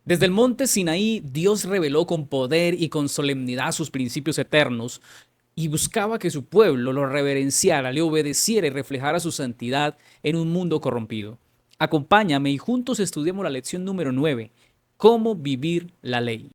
Desde el monte Sinaí, Dios reveló con poder y con solemnidad sus principios eternos y buscaba que su pueblo lo reverenciara, le obedeciera y reflejara su santidad en un mundo corrompido. Acompáñame y juntos estudiemos la lección número 9: cómo vivir la ley.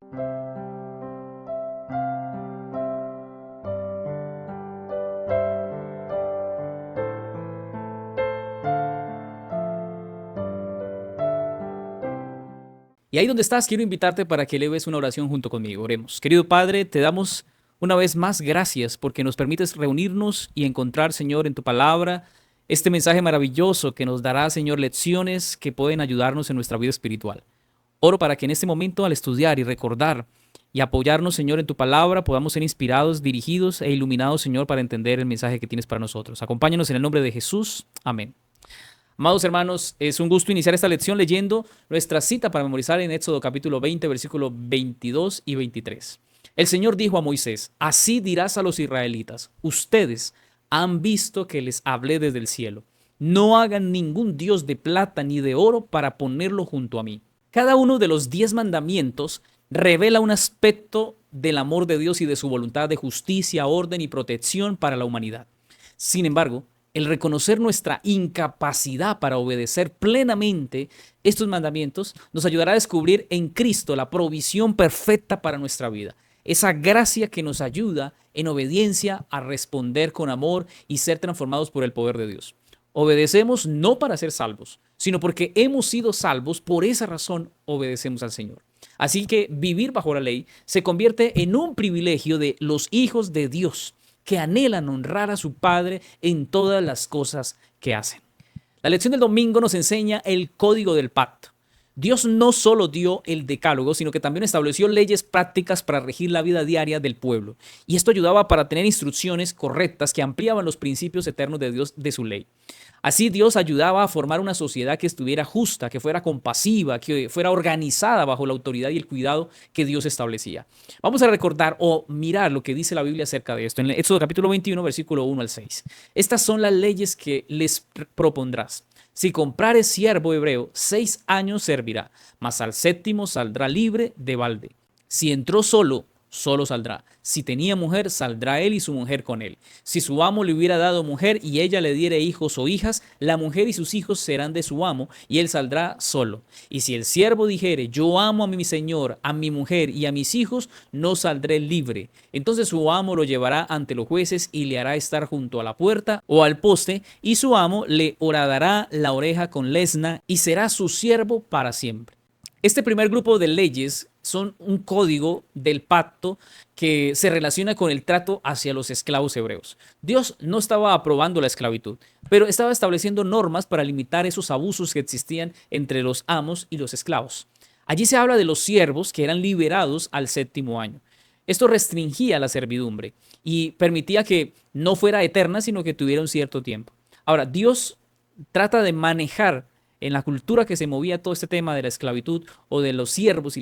Y ahí donde estás, quiero invitarte para que eleves una oración junto conmigo. Oremos. Querido Padre, te damos una vez más gracias porque nos permites reunirnos y encontrar, Señor, en tu palabra este mensaje maravilloso que nos dará, Señor, lecciones que pueden ayudarnos en nuestra vida espiritual. Oro para que en este momento, al estudiar y recordar y apoyarnos, Señor, en tu palabra, podamos ser inspirados, dirigidos e iluminados, Señor, para entender el mensaje que tienes para nosotros. Acompáñanos en el nombre de Jesús. Amén. Amados hermanos, es un gusto iniciar esta lección leyendo nuestra cita para memorizar en Éxodo capítulo 20, versículos 22 y 23. El Señor dijo a Moisés: así dirás a los israelitas, ustedes han visto que les hablé desde el cielo. No hagan ningún dios de plata ni de oro para ponerlo junto a mí. Cada uno de los 10 mandamientos revela un aspecto del amor de Dios y de su voluntad de justicia, orden y protección para la humanidad. Sin embargo, el reconocer nuestra incapacidad para obedecer plenamente estos mandamientos nos ayudará a descubrir en Cristo la provisión perfecta para nuestra vida. Esa gracia que nos ayuda en obediencia a responder con amor y ser transformados por el poder de Dios. Obedecemos no para ser salvos, sino porque hemos sido salvos. Por esa razón obedecemos al Señor. Así que vivir bajo la ley se convierte en un privilegio de los hijos de Dios, que anhelan honrar a su Padre en todas las cosas que hacen. La lección del domingo nos enseña el código del pacto. Dios no solo dio el decálogo, sino que también estableció leyes prácticas para regir la vida diaria del pueblo. Y esto ayudaba para tener instrucciones correctas que ampliaban los principios eternos de Dios, de su ley. Así Dios ayudaba a formar una sociedad que estuviera justa, que fuera compasiva, que fuera organizada bajo la autoridad y el cuidado que Dios establecía. Vamos a recordar o mirar lo que dice la Biblia acerca de esto. En Éxodo capítulo 21, versículo 1 al 6. Estas son las leyes que les propondrás. Si comprares siervo hebreo, 6 años servirá, mas al séptimo saldrá libre de balde. Si entró solo, solo saldrá. Si tenía mujer, saldrá él y su mujer con él. Si su amo le hubiera dado mujer y ella le diere hijos o hijas, la mujer y sus hijos serán de su amo y él saldrá solo. Y si el siervo dijere: yo amo a mi señor, a mi mujer y a mis hijos, no saldré libre. Entonces su amo lo llevará ante los jueces y le hará estar junto a la puerta o al poste, y su amo le horadará la oreja con lesna y será su siervo para siempre. Este primer grupo de leyes son un código del pacto que se relaciona con el trato hacia los esclavos hebreos. Dios no estaba aprobando la esclavitud, pero estaba estableciendo normas para limitar esos abusos que existían entre los amos y los esclavos. Allí se habla de los siervos que eran liberados al séptimo año. Esto restringía la servidumbre y permitía que no fuera eterna, sino que tuviera un cierto tiempo. Ahora, Dios trata de manejar en la cultura que se movía todo este tema de la esclavitud o de los siervos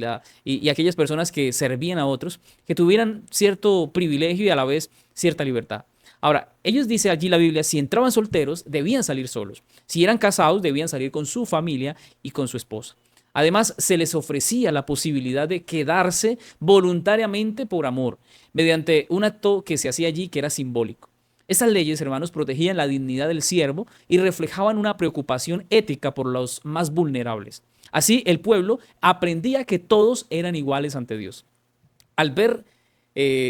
y aquellas personas que servían a otros, que tuvieran cierto privilegio y a la vez cierta libertad. Ahora, ellos dice allí la Biblia, si entraban solteros, debían salir solos. Si eran casados, debían salir con su familia y con su esposa. Además, se les ofrecía la posibilidad de quedarse voluntariamente por amor, mediante un acto que se hacía allí que era simbólico. Estas leyes, hermanos, protegían la dignidad del siervo y reflejaban una preocupación ética por los más vulnerables. Así, el pueblo aprendía que todos eran iguales ante Dios. Al ver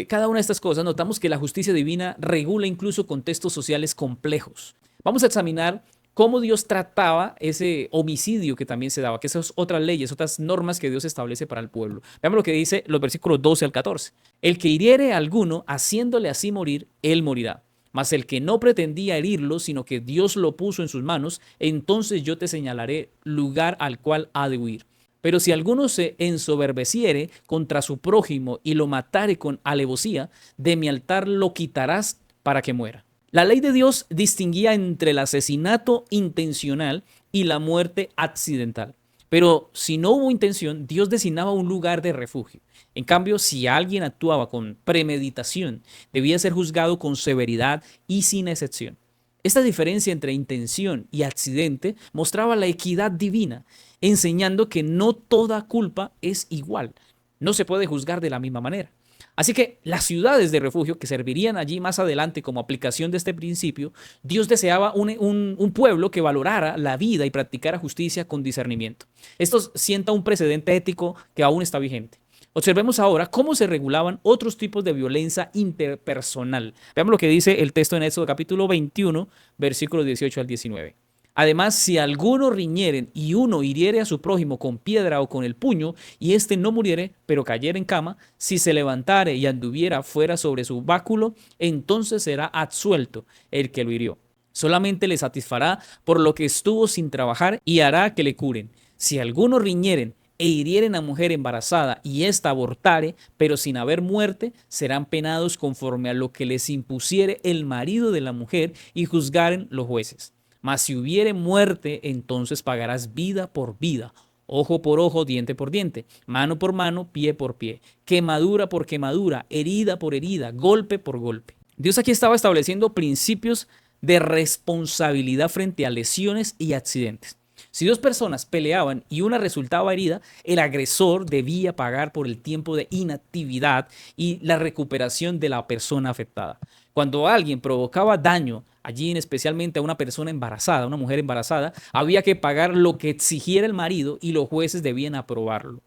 cada una de estas cosas, notamos que la justicia divina regula incluso contextos sociales complejos. Vamos a examinar cómo Dios trataba ese homicidio que también se daba, que esas otras leyes, otras normas que Dios establece para el pueblo. Veamos lo que dice los versículos 12 al 14. El que hiriere a alguno, haciéndole así morir, él morirá. Mas el que no pretendía herirlo, sino que Dios lo puso en sus manos, entonces yo te señalaré lugar al cual ha de huir. Pero si alguno se ensoberbeciere contra su prójimo y lo matare con alevosía, de mi altar lo quitarás para que muera. La ley de Dios distinguía entre el asesinato intencional y la muerte accidental. Pero si no hubo intención, Dios designaba un lugar de refugio. En cambio, si alguien actuaba con premeditación, debía ser juzgado con severidad y sin excepción. Esta diferencia entre intención y accidente mostraba la equidad divina, enseñando que no toda culpa es igual. No se puede juzgar de la misma manera. Así que las ciudades de refugio que servirían allí más adelante como aplicación de este principio, Dios deseaba un pueblo que valorara la vida y practicara justicia con discernimiento. Esto sienta un precedente ético que aún está vigente. Observemos ahora cómo se regulaban otros tipos de violencia interpersonal. Veamos lo que dice el texto en Éxodo capítulo 21, versículos 18 al 19. Además, si alguno riñeren y uno hiriere a su prójimo con piedra o con el puño, y éste no muriere, pero cayere en cama, si se levantare y anduviera fuera sobre su báculo, entonces será absuelto el que lo hirió. Solamente le satisfará por lo que estuvo sin trabajar y hará que le curen. Si alguno riñeren e hirieren a mujer embarazada y ésta abortare, pero sin haber muerte, serán penados conforme a lo que les impusiere el marido de la mujer y juzgaren los jueces. Mas si hubiere muerte, entonces pagarás vida por vida, ojo por ojo, diente por diente, mano por mano, pie por pie, quemadura por quemadura, herida por herida, golpe por golpe. Dios aquí estaba estableciendo principios de responsabilidad frente a lesiones y accidentes. Si dos personas peleaban y una resultaba herida, el agresor debía pagar por el tiempo de inactividad y la recuperación de la persona afectada. Cuando alguien provocaba daño, allí especialmente a una persona embarazada, una mujer embarazada, había que pagar lo que exigiera el marido y los jueces debían aprobarlo.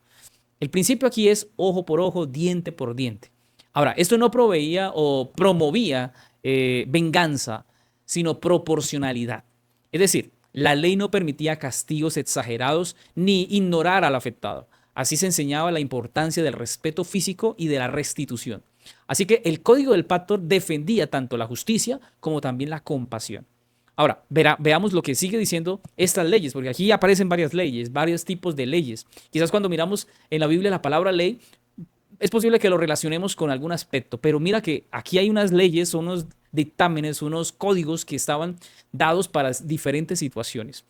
El principio aquí es ojo por ojo, diente por diente. Ahora, esto no proveía o promovía venganza, sino proporcionalidad. Es decir, la ley no permitía castigos exagerados ni ignorar al afectado. Así se enseñaba la importancia del respeto físico y de la restitución. Así que el Código del Pacto defendía tanto la justicia como también la compasión. Ahora, veamos lo que sigue diciendo estas leyes, porque aquí aparecen varias leyes, varios tipos de leyes. Quizás cuando miramos en la Biblia la palabra ley, es posible que lo relacionemos con algún aspecto, pero mira que aquí hay unas leyes, unos dictámenes, unos códigos que estaban dados para diferentes situaciones.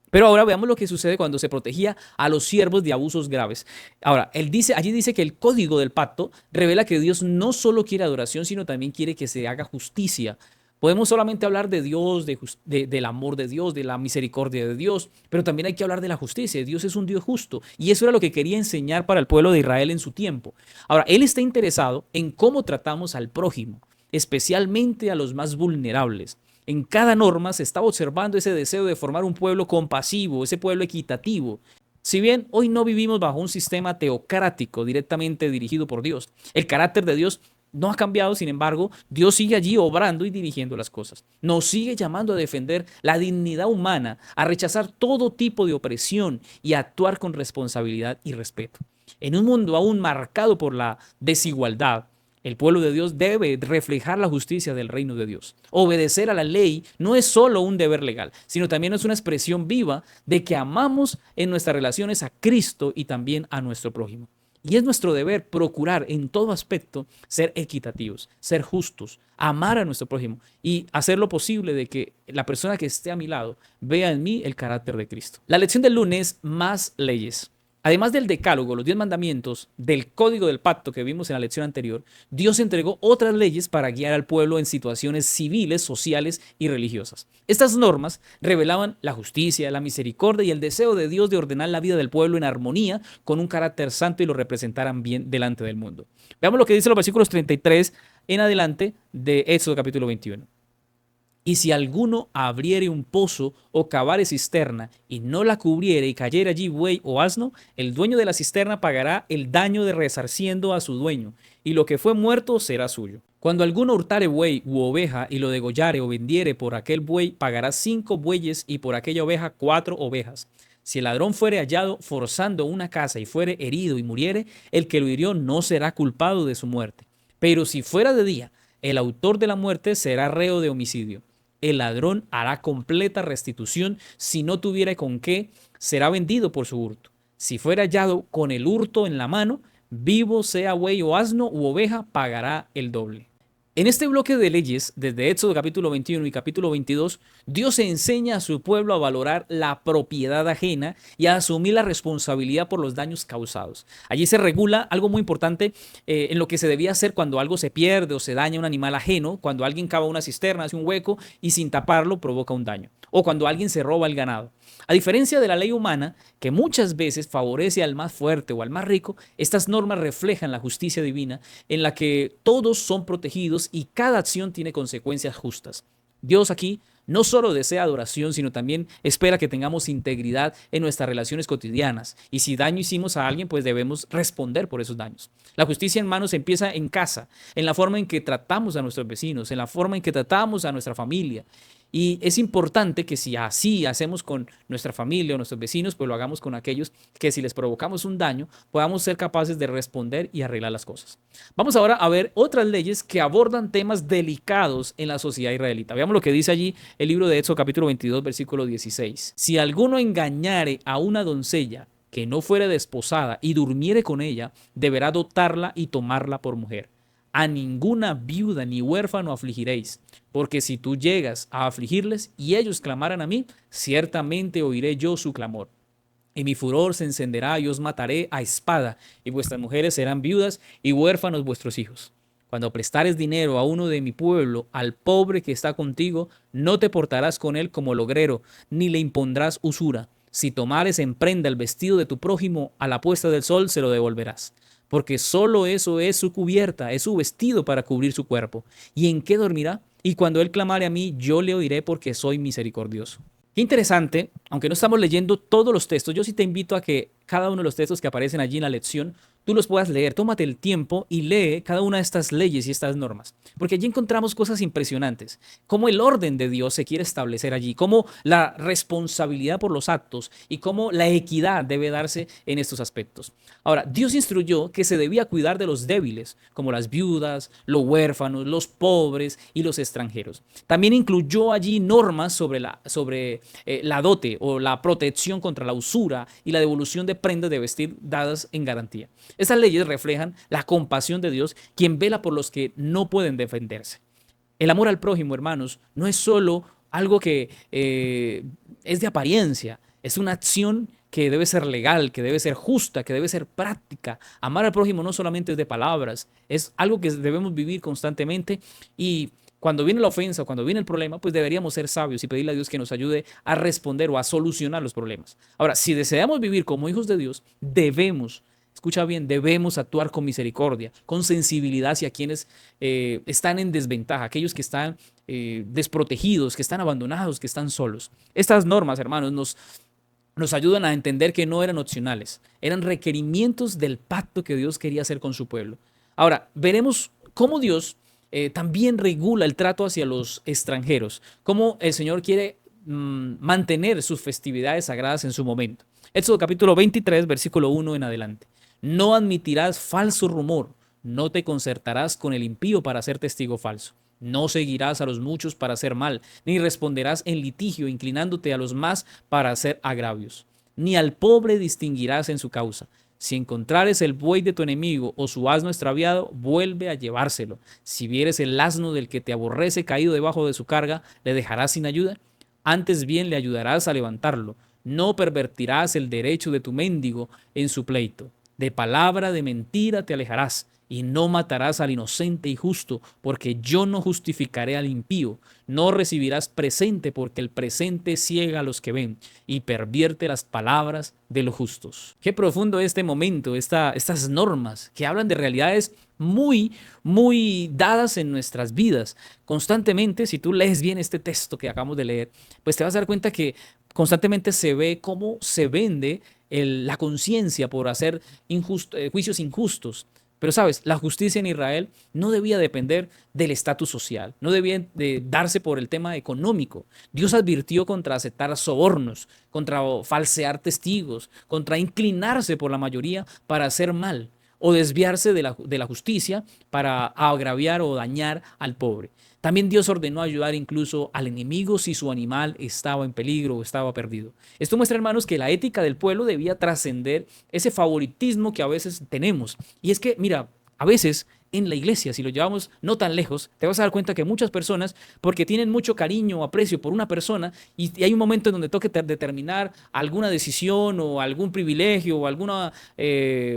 Pero ahora veamos lo que sucede cuando se protegía a los siervos de abusos graves. Ahora, allí dice que el código del pacto revela que Dios no solo quiere adoración, sino también quiere que se haga justicia. Podemos solamente hablar de Dios, del amor de Dios, de la misericordia de Dios, pero también hay que hablar de la justicia. Dios es un Dios justo y eso era lo que quería enseñar para el pueblo de Israel en su tiempo. Ahora, Él está interesado en cómo tratamos al prójimo, especialmente a los más vulnerables. En cada norma se estaba observando ese deseo de formar un pueblo compasivo, ese pueblo equitativo. Si bien hoy no vivimos bajo un sistema teocrático directamente dirigido por Dios, el carácter de Dios no ha cambiado. Sin embargo, Dios sigue allí obrando y dirigiendo las cosas. Nos sigue llamando a defender la dignidad humana, a rechazar todo tipo de opresión y a actuar con responsabilidad y respeto. En un mundo aún marcado por la desigualdad, el pueblo de Dios debe reflejar la justicia del reino de Dios. Obedecer a la ley no es solo un deber legal, sino también es una expresión viva de que amamos en nuestras relaciones a Cristo y también a nuestro prójimo. Y es nuestro deber procurar en todo aspecto ser equitativos, ser justos, amar a nuestro prójimo y hacer lo posible de que la persona que esté a mi lado vea en mí el carácter de Cristo. La lección del lunes, más leyes. Además del decálogo, los 10 mandamientos, del código del pacto que vimos en la lección anterior, Dios entregó otras leyes para guiar al pueblo en situaciones civiles, sociales y religiosas. Estas normas revelaban la justicia, la misericordia y el deseo de Dios de ordenar la vida del pueblo en armonía con un carácter santo y lo representaran bien delante del mundo. Veamos lo que dice los versículos 33 en adelante de Éxodo capítulo 21. Y si alguno abriere un pozo o cavare cisterna y no la cubriere y cayere allí buey o asno, el dueño de la cisterna pagará el daño de resarciendo a su dueño, y lo que fue muerto será suyo. Cuando alguno hurtare buey u oveja y lo degollare o vendiere por aquel buey, pagará 5 bueyes y por aquella oveja 4 ovejas. Si el ladrón fuere hallado forzando una casa y fuere herido y muriere, el que lo hirió no será culpado de su muerte. Pero si fuera de día, el autor de la muerte será reo de homicidio. El ladrón hará completa restitución. Si no tuviera con qué, será vendido por su hurto. Si fuera hallado con el hurto en la mano, vivo sea buey o asno u oveja, pagará el doble. En este bloque de leyes, desde Éxodo capítulo 21 y capítulo 22, Dios enseña a su pueblo a valorar la propiedad ajena y a asumir la responsabilidad por los daños causados. Allí se regula algo muy importante en lo que se debía hacer cuando algo se pierde o se daña un animal ajeno, cuando alguien cava una cisterna, hace un hueco y sin taparlo provoca un daño, o cuando alguien se roba el ganado. A diferencia de la ley humana, que muchas veces favorece al más fuerte o al más rico, estas normas reflejan la justicia divina en la que todos son protegidos y cada acción tiene consecuencias justas. Dios aquí no solo desea adoración, sino también espera que tengamos integridad en nuestras relaciones cotidianas. Y si daño hicimos a alguien, pues debemos responder por esos daños. La justicia, hermanos, empieza en casa, en la forma en que tratamos a nuestros vecinos, en la forma en que tratamos a nuestra familia. Y es importante que si así hacemos con nuestra familia o nuestros vecinos, pues lo hagamos con aquellos que si les provocamos un daño, podamos ser capaces de responder y arreglar las cosas. Vamos ahora a ver otras leyes que abordan temas delicados en la sociedad israelita. Veamos lo que dice allí el libro de Éxodo capítulo 22, versículo 16. Si alguno engañare a una doncella que no fuere desposada y durmiere con ella, deberá dotarla y tomarla por mujer. A ninguna viuda ni huérfano afligiréis, porque si tú llegas a afligirles y ellos clamaran a mí, ciertamente oiré yo su clamor. Y mi furor se encenderá y os mataré a espada, y vuestras mujeres serán viudas y huérfanos vuestros hijos. Cuando prestares dinero a uno de mi pueblo, al pobre que está contigo, no te portarás con él como logrero, ni le impondrás usura. Si tomares en prenda el vestido de tu prójimo a la puesta del sol, se lo devolverás. Porque solo eso es su cubierta, es su vestido para cubrir su cuerpo. ¿Y en qué dormirá? Y cuando él clamare a mí, yo le oiré porque soy misericordioso. Qué interesante, aunque no estamos leyendo todos los textos, yo sí te invito a que cada uno de los textos que aparecen allí en la lección, tú los puedas leer. Tómate el tiempo y lee cada una de estas leyes y estas normas, porque allí encontramos cosas impresionantes, cómo el orden de Dios se quiere establecer allí, cómo la responsabilidad por los actos y cómo la equidad debe darse en estos aspectos. Ahora, Dios instruyó que se debía cuidar de los débiles, como las viudas, los huérfanos, los pobres y los extranjeros. También incluyó allí normas sobre la dote o la protección contra la usura y la devolución de prendas de vestir dadas en garantía. Estas leyes reflejan la compasión de Dios, quien vela por los que no pueden defenderse. El amor al prójimo, hermanos, no es solo algo que es de apariencia, es una acción que debe ser legal, que debe ser justa, que debe ser práctica. Amar al prójimo no solamente es de palabras, es algo que debemos vivir constantemente y cuando viene la ofensa, cuando viene el problema, pues deberíamos ser sabios y pedirle a Dios que nos ayude a responder o a solucionar los problemas. Ahora, si deseamos vivir como hijos de Dios, escucha bien, debemos actuar con misericordia, con sensibilidad hacia quienes están en desventaja, aquellos que están desprotegidos, que están abandonados, que están solos. Estas normas, hermanos, nos ayudan a entender que no eran opcionales, eran requerimientos del pacto que Dios quería hacer con su pueblo. Ahora, veremos cómo Dios también regula el trato hacia los extranjeros, cómo el Señor quiere mantener sus festividades sagradas en su momento. Éxodo capítulo 23, versículo 1 en adelante. No admitirás falso rumor, no te concertarás con el impío para ser testigo falso. No seguirás a los muchos para hacer mal, ni responderás en litigio inclinándote a los más para hacer agravios. Ni al pobre distinguirás en su causa. Si encontrares el buey de tu enemigo o su asno extraviado, vuelve a llevárselo. Si vieres el asno del que te aborrece caído debajo de su carga, ¿le dejarás sin ayuda? Antes bien le ayudarás a levantarlo. No pervertirás el derecho de tu mendigo en su pleito. De palabra de mentira te alejarás, y no matarás al inocente y justo, porque yo no justificaré al impío. No recibirás presente, porque el presente ciega a los que ven, y pervierte las palabras de los justos. Qué profundo este momento, estas normas que hablan de realidades muy, muy dadas en nuestras vidas. Constantemente, si tú lees bien este texto que acabamos de leer, pues te vas a dar cuenta que constantemente se ve cómo se vende la conciencia por hacer juicios injustos. Pero sabes, la justicia en Israel no debía depender del estatus social, no debía de darse por el tema económico. Dios advirtió contra aceptar sobornos, contra falsear testigos, contra inclinarse por la mayoría para hacer mal o desviarse de la justicia para agraviar o dañar al pobre. También Dios ordenó ayudar incluso al enemigo si su animal estaba en peligro o estaba perdido. Esto muestra, hermanos, que la ética del pueblo debía trascender ese favoritismo que a veces tenemos. Y es que, mira, A veces en la iglesia, si lo llevamos no tan lejos, te vas a dar cuenta que muchas personas, porque tienen mucho cariño o aprecio por una persona y hay un momento en donde toque determinar alguna decisión o algún privilegio o alguna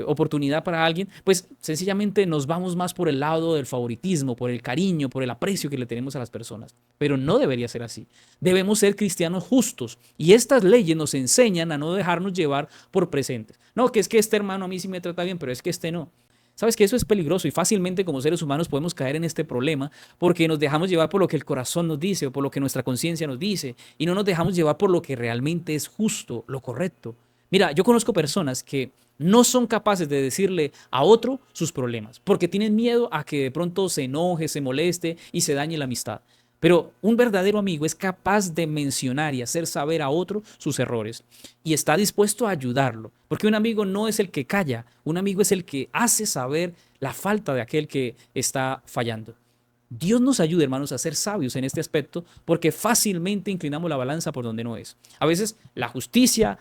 oportunidad para alguien, pues sencillamente nos vamos más por el lado del favoritismo, por el cariño, por el aprecio que le tenemos a las personas. Pero no debería ser así. Debemos ser cristianos justos y estas leyes nos enseñan a no dejarnos llevar por presentes. No, que es que este hermano a mí sí me trata bien, pero es que este no. Sabes que eso es peligroso y fácilmente como seres humanos podemos caer en este problema porque nos dejamos llevar por lo que el corazón nos dice o por lo que nuestra conciencia nos dice y no nos dejamos llevar por lo que realmente es justo, lo correcto. Mira, yo conozco personas que no son capaces de decirle a otro sus problemas porque tienen miedo a que de pronto se enoje, se moleste y se dañe la amistad. Pero un verdadero amigo es capaz de mencionar y hacer saber a otro sus errores y está dispuesto a ayudarlo, porque un amigo no es el que calla, un amigo es el que hace saber la falta de aquel que está fallando. Dios nos ayude, hermanos, a ser sabios en este aspecto, porque fácilmente inclinamos la balanza por donde no es. A veces la justicia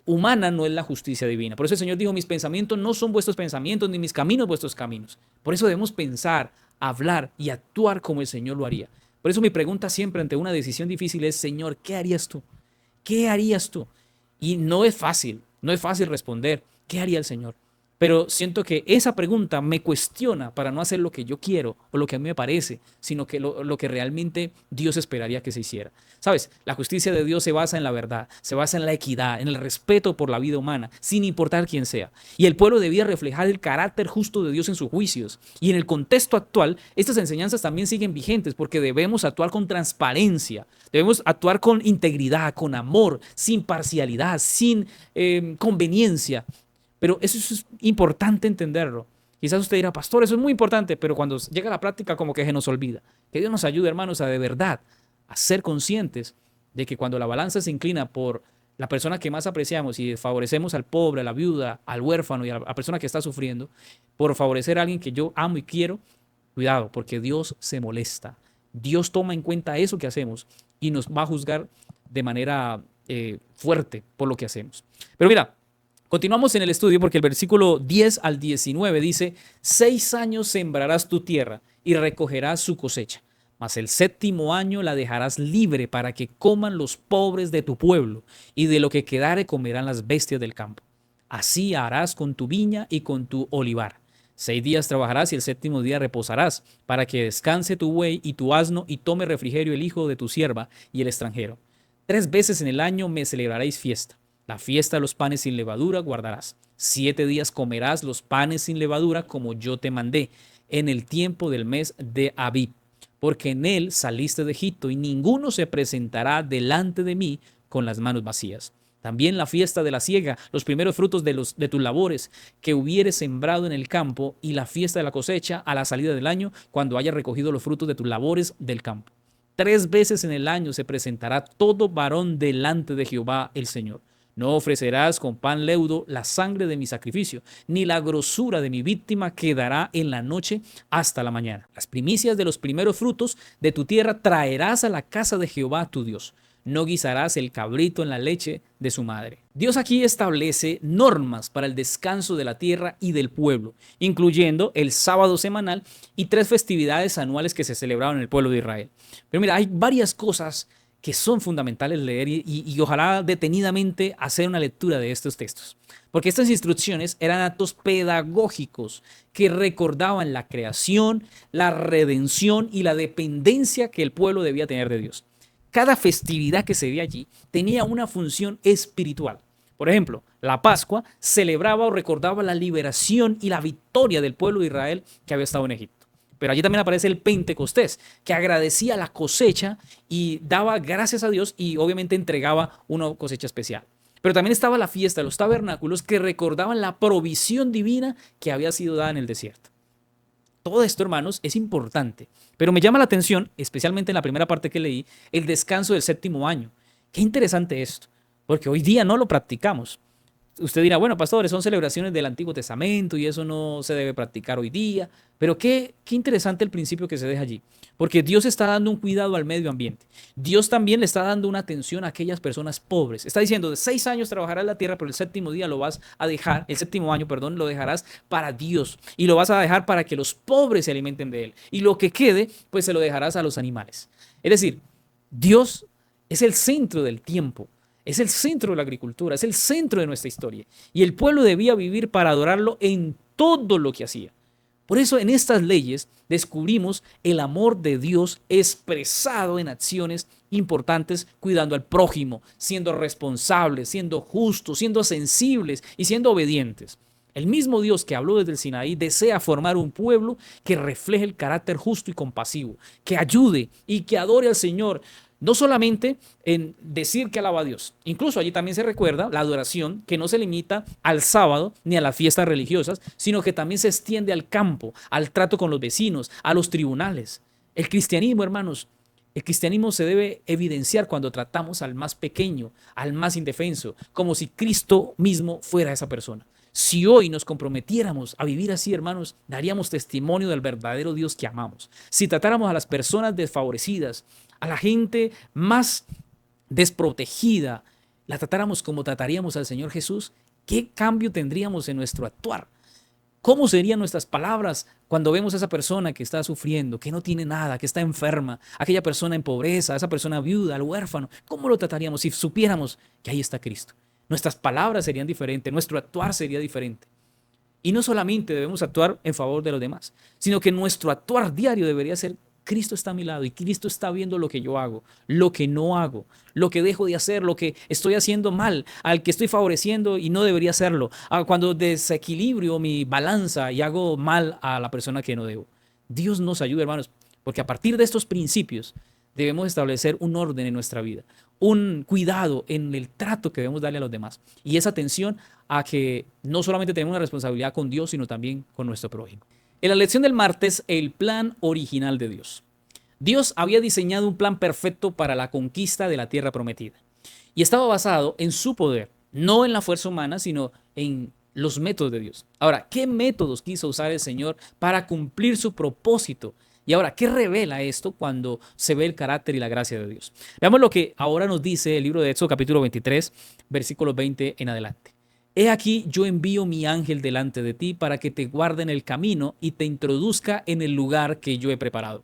humana no es la justicia divina. Por eso el Señor dijo, mis pensamientos no son vuestros pensamientos, ni mis caminos vuestros caminos. Por eso debemos pensar, hablar y actuar como el Señor lo haría. Por eso mi pregunta siempre ante una decisión difícil es, Señor, ¿qué harías tú? ¿Qué harías tú? Y no es fácil responder, ¿qué haría el Señor? Pero siento que esa pregunta me cuestiona para no hacer lo que yo quiero o lo que a mí me parece, sino que lo que realmente Dios esperaría que se hiciera. ¿Sabes? La justicia de Dios se basa en la verdad, se basa en la equidad, en el respeto por la vida humana, sin importar quién sea. Y el pueblo debía reflejar el carácter justo de Dios en sus juicios. Y en el contexto actual, estas enseñanzas también siguen vigentes porque debemos actuar con transparencia, debemos actuar con integridad, con amor, sin parcialidad, sin conveniencia. Pero eso es importante entenderlo. Quizás usted dirá, pastor, eso es muy importante, pero cuando llega a la práctica como que se nos olvida. Que Dios nos ayude, hermanos, a de verdad a ser conscientes de que cuando la balanza se inclina por la persona que más apreciamos y favorecemos al pobre, a la viuda, al huérfano y a la persona que está sufriendo, por favorecer a alguien que yo amo y quiero, cuidado, porque Dios se molesta. Dios toma en cuenta eso que hacemos y nos va a juzgar de manera fuerte por lo que hacemos. Pero mira, continuamos en el estudio porque el versículo 10 al 19 dice, 6 años sembrarás tu tierra y recogerás su cosecha, mas el séptimo año la dejarás libre para que coman los pobres de tu pueblo, y de lo que quedare comerán las bestias del campo. Así harás con tu viña y con tu olivar. 6 días trabajarás y el séptimo día reposarás, para que descanse tu buey y tu asno y tome refrigerio el hijo de tu sierva y el extranjero. 3 veces en el año me celebraréis fiesta. La fiesta de los panes sin levadura guardarás. 7 días comerás los panes sin levadura como yo te mandé, en el tiempo del mes de Abib, porque en él saliste de Egipto y ninguno se presentará delante de mí con las manos vacías. También la fiesta de la siega, los primeros frutos de tus labores que hubieres sembrado en el campo, y la fiesta de la cosecha a la salida del año, cuando hayas recogido los frutos de tus labores del campo. 3 veces en el año se presentará todo varón delante de Jehová el Señor. No ofrecerás con pan leudo la sangre de mi sacrificio, ni la grosura de mi víctima quedará en la noche hasta la mañana. Las primicias de los primeros frutos de tu tierra traerás a la casa de Jehová tu Dios. No guisarás el cabrito en la leche de su madre. Dios aquí establece normas para el descanso de la tierra y del pueblo, incluyendo el sábado semanal y 3 festividades anuales que se celebraban en el pueblo de Israel. Pero mira, hay varias cosas que son fundamentales leer y ojalá detenidamente hacer una lectura de estos textos. Porque estas instrucciones eran actos pedagógicos que recordaban la creación, la redención y la dependencia que el pueblo debía tener de Dios. Cada festividad que se ve allí tenía una función espiritual. Por ejemplo, la Pascua celebraba o recordaba la liberación y la victoria del pueblo de Israel que había estado en Egipto. Pero allí también aparece el Pentecostés, que agradecía la cosecha y daba gracias a Dios y obviamente entregaba una cosecha especial. Pero también estaba la fiesta de los tabernáculos, que recordaban la provisión divina que había sido dada en el desierto. Todo esto, hermanos, es importante, pero me llama la atención, especialmente en la primera parte que leí, el descanso del séptimo año. Qué interesante esto, porque hoy día no lo practicamos. Usted dirá, bueno, pastores, son celebraciones del Antiguo Testamento y eso no se debe practicar hoy día. Pero qué interesante el principio que se deja allí. Porque Dios está dando un cuidado al medio ambiente. Dios también le está dando una atención a aquellas personas pobres. Está diciendo, de 6 años trabajarás la tierra, pero el séptimo día lo vas a dejar, el séptimo año, perdón, lo dejarás para Dios. Y lo vas a dejar para que los pobres se alimenten de él. Y lo que quede, pues se lo dejarás a los animales. Es decir, Dios es el centro del tiempo. Es el centro de la agricultura, es el centro de nuestra historia. Y el pueblo debía vivir para adorarlo en todo lo que hacía. Por eso en estas leyes descubrimos el amor de Dios expresado en acciones importantes, cuidando al prójimo, siendo responsables, siendo justos, siendo sensibles y siendo obedientes. El mismo Dios que habló desde el Sinaí desea formar un pueblo que refleje el carácter justo y compasivo, que ayude y que adore al Señor. No solamente en decir que alaba a Dios. Incluso allí también se recuerda la adoración que no se limita al sábado ni a las fiestas religiosas, sino que también se extiende al campo, al trato con los vecinos, a los tribunales. El cristianismo, hermanos, el cristianismo se debe evidenciar cuando tratamos al más pequeño, al más indefenso, como si Cristo mismo fuera esa persona. Si hoy nos comprometiéramos a vivir así, hermanos, daríamos testimonio del verdadero Dios que amamos. Si tratáramos a las personas desfavorecidas, a la gente más desprotegida, la tratáramos como trataríamos al Señor Jesús, ¿qué cambio tendríamos en nuestro actuar? ¿Cómo serían nuestras palabras cuando vemos a esa persona que está sufriendo, que no tiene nada, que está enferma, aquella persona en pobreza, esa persona viuda, al huérfano? ¿Cómo lo trataríamos si supiéramos que ahí está Cristo? Nuestras palabras serían diferentes, nuestro actuar sería diferente. Y no solamente debemos actuar en favor de los demás, sino que nuestro actuar diario debería ser: Cristo está a mi lado y Cristo está viendo lo que yo hago, lo que no hago, lo que dejo de hacer, lo que estoy haciendo mal, al que estoy favoreciendo y no debería hacerlo, cuando desequilibrio mi balanza y hago mal a la persona que no debo. Dios nos ayude, hermanos, porque a partir de estos principios debemos establecer un orden en nuestra vida, un cuidado en el trato que debemos darle a los demás y esa atención a que no solamente tenemos una responsabilidad con Dios, sino también con nuestro prójimo. En la lección del martes, el plan original de Dios. Dios había diseñado un plan perfecto para la conquista de la tierra prometida y estaba basado en su poder, no en la fuerza humana, sino en los métodos de Dios. Ahora, ¿qué métodos quiso usar el Señor para cumplir su propósito? Y ahora, ¿qué revela esto cuando se ve el carácter y la gracia de Dios? Veamos lo que ahora nos dice el libro de Éxodo capítulo 23, versículos 20 en adelante. He aquí, yo envío mi ángel delante de ti para que te guarde en el camino y te introduzca en el lugar que yo he preparado.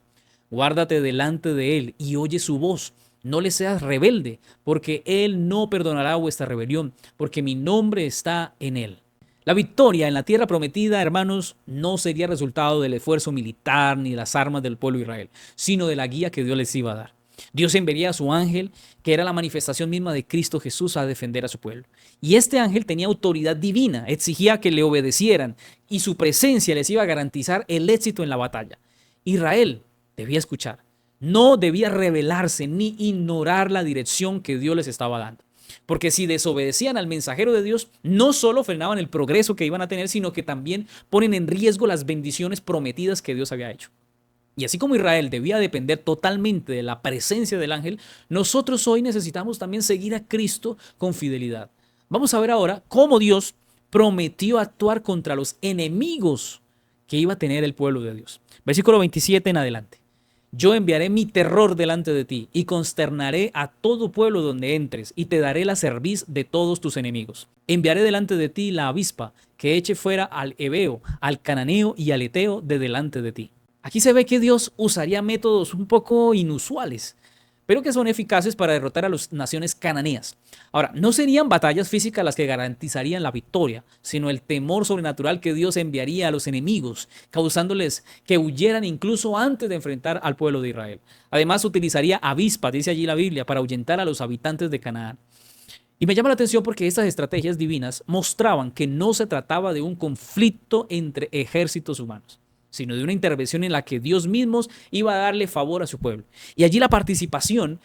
Guárdate delante de él y oye su voz. No le seas rebelde, porque él no perdonará vuestra rebelión, porque mi nombre está en él. La victoria en la tierra prometida, hermanos, no sería resultado del esfuerzo militar ni de las armas del pueblo de Israel, sino de la guía que Dios les iba a dar. Dios enviaría a su ángel, que era la manifestación misma de Cristo Jesús, a defender a su pueblo. Y este ángel tenía autoridad divina, exigía que le obedecieran y su presencia les iba a garantizar el éxito en la batalla. Israel debía escuchar, no debía rebelarse ni ignorar la dirección que Dios les estaba dando. Porque si desobedecían al mensajero de Dios, no solo frenaban el progreso que iban a tener, sino que también ponen en riesgo las bendiciones prometidas que Dios había hecho. Y así como Israel debía depender totalmente de la presencia del ángel, nosotros hoy necesitamos también seguir a Cristo con fidelidad. Vamos a ver ahora cómo Dios prometió actuar contra los enemigos que iba a tener el pueblo de Dios. Versículo 27 en adelante. Yo enviaré mi terror delante de ti y consternaré a todo pueblo donde entres y te daré la cerviz de todos tus enemigos. Enviaré delante de ti la avispa que eche fuera al heveo, al cananeo y al eteo de delante de ti. Aquí se ve que Dios usaría métodos un poco inusuales, pero que son eficaces para derrotar a las naciones cananeas. Ahora, no serían batallas físicas las que garantizarían la victoria, sino el temor sobrenatural que Dios enviaría a los enemigos, causándoles que huyeran incluso antes de enfrentar al pueblo de Israel. Además, utilizaría avispas, dice allí la Biblia, para ahuyentar a los habitantes de Canaán. Y me llama la atención porque estas estrategias divinas mostraban que no se trataba de un conflicto entre ejércitos humanos, sino de una intervención en la que Dios mismo iba a darle favor a su pueblo. Y allí la participación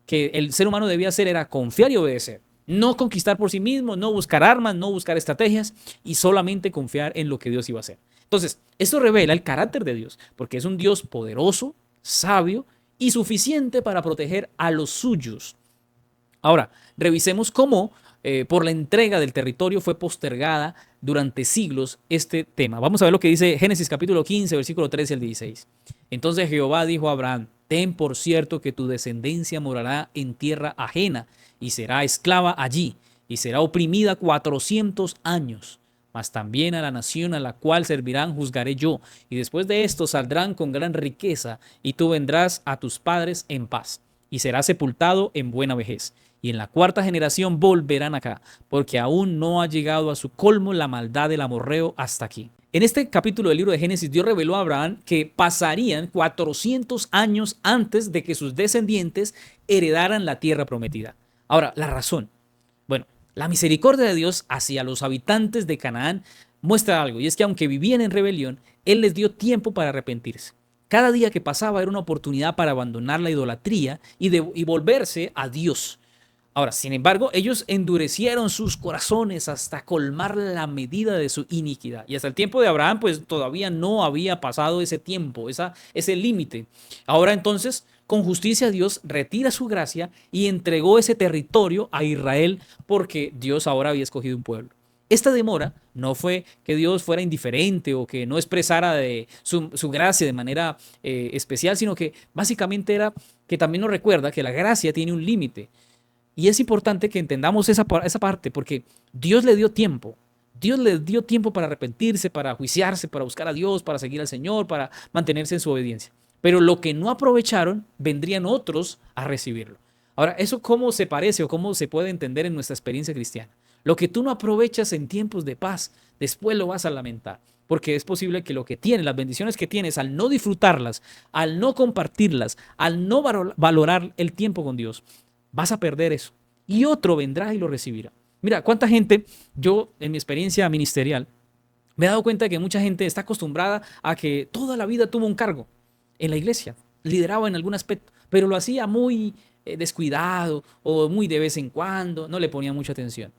que el ser humano debía hacer era confiar y obedecer. No conquistar por sí mismo, no buscar armas, no buscar estrategias y solamente confiar en lo que Dios iba a hacer. Entonces, esto revela el carácter de Dios, porque es un Dios poderoso, sabio y suficiente para proteger a los suyos. Ahora, revisemos cómo por la entrega del territorio fue postergada durante siglos este tema. Vamos a ver lo que dice Génesis capítulo 15, versículo 13 al 16. Entonces Jehová dijo a Abraham: ten por cierto que tu descendencia morará en tierra ajena y será esclava allí y será oprimida 400 años. Mas también a la nación a la cual servirán juzgaré yo, y después de esto saldrán con gran riqueza, y tú vendrás a tus padres en paz, y serás sepultado en buena vejez. Y en la cuarta generación volverán acá, porque aún no ha llegado a su colmo la maldad del amorreo hasta aquí. En este capítulo del libro de Génesis, Dios reveló a Abraham que pasarían 400 años antes de que sus descendientes heredaran la tierra prometida. Ahora, la razón. Bueno, la misericordia de Dios hacia los habitantes de Canaán muestra algo, y es que aunque vivían en rebelión, Él les dio tiempo para arrepentirse. Cada día que pasaba era una oportunidad para abandonar la idolatría y volverse a Dios. Ahora, sin embargo, ellos endurecieron sus corazones hasta colmar la medida de su iniquidad. Y hasta el tiempo de Abraham, pues todavía no había pasado ese tiempo, ese límite. Ahora entonces, con justicia Dios retira su gracia y entregó ese territorio a Israel porque Dios ahora había escogido un pueblo. Esta demora no fue que Dios fuera indiferente o que no expresara de su gracia de manera especial, sino que básicamente era que también nos recuerda que la gracia tiene un límite. Y es importante que entendamos esa parte porque Dios le dio tiempo. Dios le dio tiempo para arrepentirse, para juiciarse, para buscar a Dios, para seguir al Señor, para mantenerse en su obediencia. Pero lo que no aprovecharon, vendrían otros a recibirlo. Ahora, ¿eso cómo se parece o cómo se puede entender en nuestra experiencia cristiana? Lo que tú no aprovechas en tiempos de paz, después lo vas a lamentar. Porque es posible que lo que tienes, las bendiciones que tienes, al no disfrutarlas, al no compartirlas, al no valorar el tiempo con Dios, vas a perder eso. Y otro vendrá y lo recibirá. Mira, cuánta gente, yo en mi experiencia ministerial, me he dado cuenta de que mucha gente está acostumbrada a que toda la vida tuvo un cargo en la iglesia, lideraba en algún aspecto, pero lo hacía muy descuidado o muy de vez en cuando, no le ponía mucha atención.